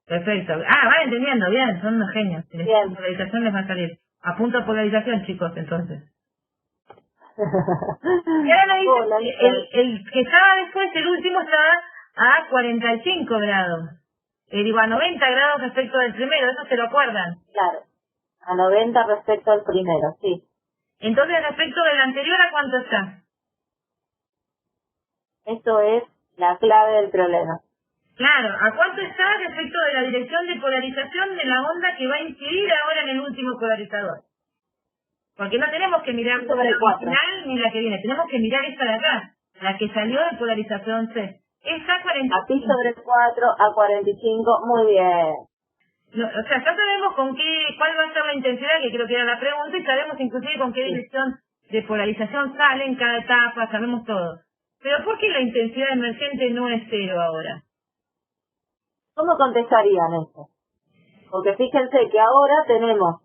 Perfecto. Van entendiendo, bien, son unos genios. Bien. Polarización les va a salir. Apunto a polarización, chicos, entonces. Y ahora me dice, el que estaba después, el último, estaba a 45 grados. Digo, a 90 grados respecto del primero, ¿eso se lo acuerdan? Claro, a 90 respecto al primero, sí. Entonces, respecto del anterior, ¿a cuánto está? Eso es la clave del problema. Claro, ¿a cuánto está respecto de la dirección de polarización de la onda que va a incidir ahora en el último polarizador? Porque no tenemos que mirar la original ni la que viene, tenemos que mirar esta de acá, la que salió de polarización C. Esta 45. A pi sobre 4 a 45, muy bien. No, o sea, ya sabemos cuál va a ser la intensidad, que creo que era la pregunta, y sabemos inclusive con qué dirección de polarización sale en cada etapa, sabemos todo. Pero ¿por qué la intensidad emergente no es cero ahora? ¿Cómo contestarían eso? Porque fíjense que ahora tenemos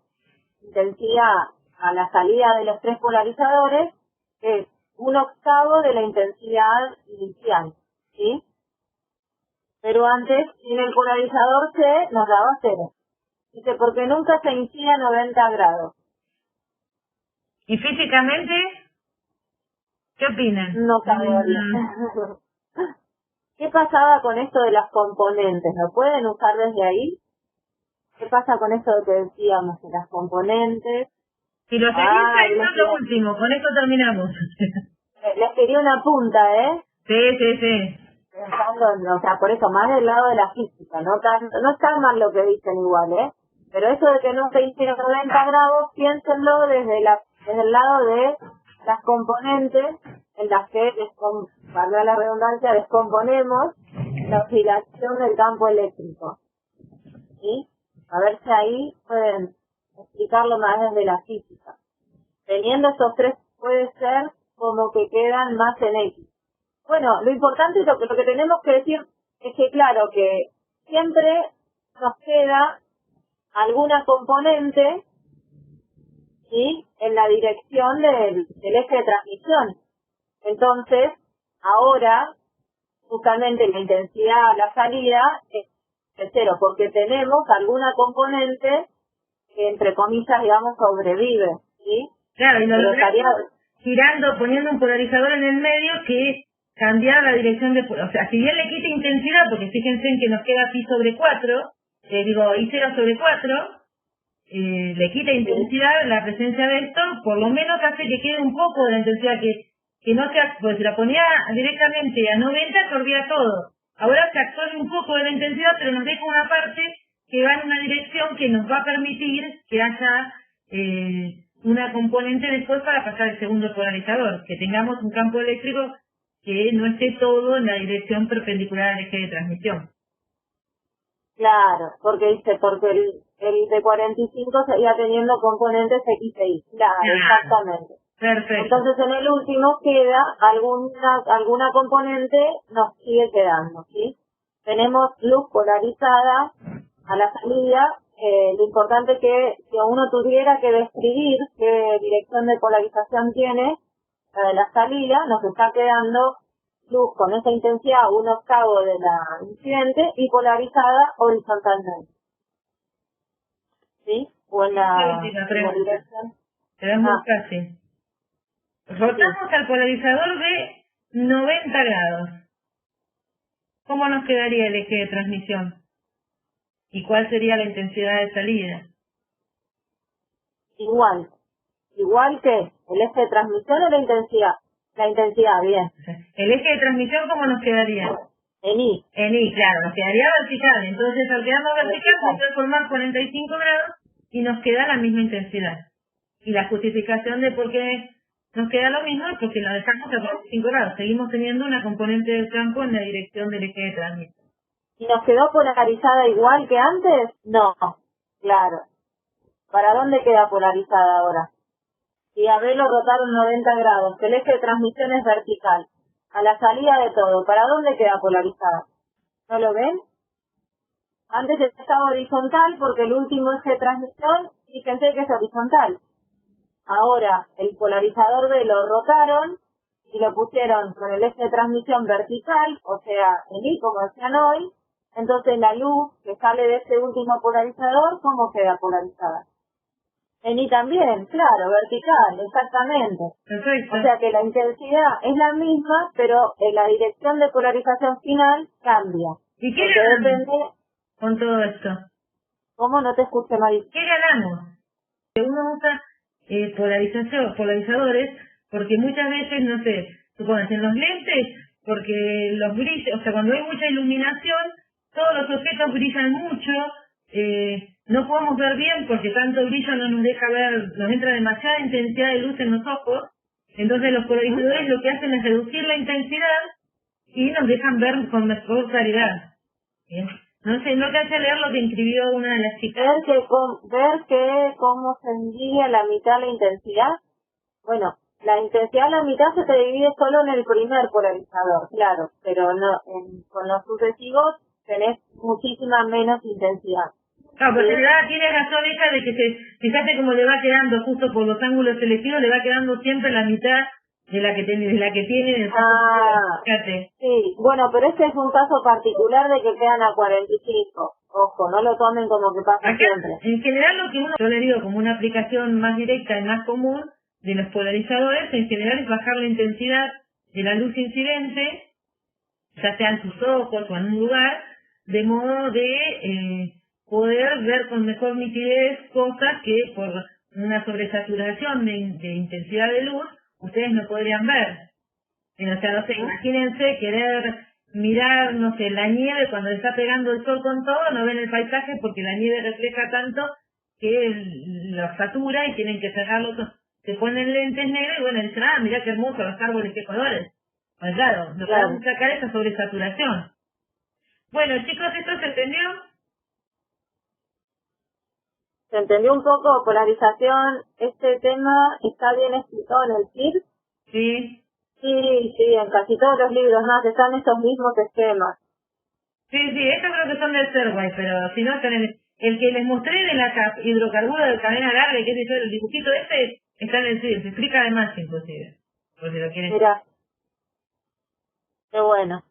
intensidad a la salida de los tres polarizadores, que es 1/8 de la intensidad inicial, ¿sí? Pero antes, en el polarizador C nos daba 0. Dice, porque nunca se incide a 90 grados. ¿Y físicamente? ¿Qué opinan? No sabía. ¿Qué pasaba con esto de las componentes? ¿Lo pueden usar desde ahí? ¿Qué pasa con esto que decíamos de las componentes? Si lo seguís, es lo último, con esto terminamos. Les quería una punta, ¿eh? Sí. Pensando, o sea, por eso, más del lado de la física, no está mal lo que dicen igual, ¿eh? Pero eso de que no se hicieron 90 grados, piénsenlo desde el lado de las componentes en las que, para la redundancia, descomponemos la oscilación del campo eléctrico. ¿Sí? A ver si ahí pueden explicarlo más desde la física. Teniendo estos tres, puede ser como que quedan más en X. Bueno, lo importante es lo que tenemos que decir es que, claro, que siempre nos queda alguna componente, ¿sí?, en la dirección del eje de transmisión. Entonces, ahora, justamente la intensidad a la salida es 0, porque tenemos alguna componente que, entre comillas, digamos, sobrevive, ¿sí? Claro, y nos estaría girando, poniendo un polarizador en el medio que cambiar la dirección de... O sea, si bien le quita intensidad, porque fíjense en que nos queda pi sobre 4, I 0 sobre 4, le quita intensidad la presencia de esto, por lo menos hace que quede un poco de la intensidad que no sea, pues si la ponía directamente a 90 absorbía todo. Ahora se absorbe un poco de la intensidad, pero nos deja una parte que va en una dirección que nos va a permitir que haya una componente después para pasar el segundo polarizador, que tengamos un campo eléctrico que no esté todo en la dirección perpendicular al eje de transmisión. Claro, porque el de 45 seguía teniendo componentes X e Y. Claro, exactamente. Perfecto. Entonces en el último queda alguna componente, nos sigue quedando, ¿sí? Tenemos luz polarizada a la salida. Lo importante es que si uno tuviera que describir qué dirección de polarización tiene, la de la salida, nos está quedando luz con esa intensidad 1/8 de la incidente y polarizada horizontalmente. ¿Sí? O en la dirección. Pero es muy fácil. Rotamos al polarizador de 90 grados. ¿Cómo nos quedaría el eje de transmisión? ¿Y cuál sería la intensidad de salida? Igual que el eje de transmisión o la intensidad. La intensidad, bien. ¿El eje de transmisión cómo nos quedaría? En I. En I, claro, nos quedaría vertical. Entonces, al quedarnos vertical, se puede formar 45 grados y nos queda la misma intensidad. Y la justificación de por qué nos queda lo mismo es porque la dejamos a 45 grados. Seguimos teniendo una componente del campo en la dirección del eje de transmisión. ¿Y nos quedó polarizada igual que antes? No, claro. ¿Para dónde queda polarizada ahora? Si a B lo rotaron 90 grados, el eje de transmisión es vertical. A la salida de todo, ¿para dónde queda polarizada? ¿No lo ven? Antes estaba horizontal porque el último eje de transmisión, fíjense que es horizontal. Ahora el polarizador B lo rotaron y lo pusieron con el eje de transmisión vertical, o sea, en I, como decían hoy. Entonces la luz que sale de este último polarizador, ¿cómo queda polarizada? En I también, claro, vertical, exactamente. Perfecto. O sea que la intensidad es la misma, pero la dirección de polarización final cambia. ¿Y qué Porque ganamos depende... con todo esto? ¿Cómo? No te escuché, Marisa. ¿Qué ganamos? Uno usa polarizadores porque muchas veces, no sé, supones en los lentes, porque los brillos, o sea, cuando hay mucha iluminación, todos los objetos brillan mucho, no podemos ver bien porque tanto brillo no nos deja ver, nos entra demasiada intensidad de luz en los ojos, entonces los polarizadores lo que hacen es reducir la intensidad y nos dejan ver con mejor claridad. ¿Bien? No sé, no alcancé a leer lo que escribió una de las chicas. Ver que cómo se divide la mitad la intensidad. Bueno, la intensidad a la mitad se te divide solo en el primer polarizador, claro, pero no con los sucesivos tenés muchísima menos intensidad. Claro, pero tiene razón ella de que fíjate cómo le va quedando justo por los ángulos selectivos, le va quedando siempre la mitad de la que tiene en el fíjate. Sí, bueno, pero este es un caso particular de que quedan a 45. Ojo, no lo tomen como que pasa Acá, siempre. en general lo que yo le digo como una aplicación más directa y más común de los polarizadores, en general es bajar la intensidad de la luz incidente, ya sea en tus ojos o en un lugar, de modo de poder ver con mejor nitidez cosas que por una sobresaturación de intensidad de luz ustedes no podrían ver. O sea, no sé, imagínense querer mirar, no sé, la nieve cuando está pegando el sol con todo, no ven el paisaje porque la nieve refleja tanto que los satura y tienen que cerrarlos, se ponen lentes negros y bueno, dicen, mirá qué hermoso los árboles, qué colores. Pues claro, no podemos sacar esa sobresaturación. Bueno, chicos, ¿esto se entendió? ¿Se entendió un poco? Polarización, este tema está bien explicado en el CIR. Sí. Sí, en casi todos los libros más están estos mismos esquemas. Sí, estos creo que son del Serway, pero si no, el que les mostré de la hidrocarburo de cadena larga y qué sé yo, el dibujito este, está en el CIR, se explica además inclusive, por si lo quieren. Mira, qué bueno.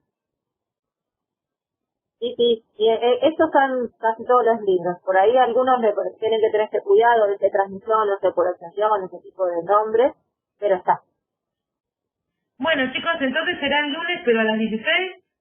Sí, y estos son casi todos los libros. Por ahí algunos tienen que tener este cuidado de transmisión, o de polarización, ese tipo de nombres, pero está. Bueno, chicos, entonces será el lunes, pero a las 16.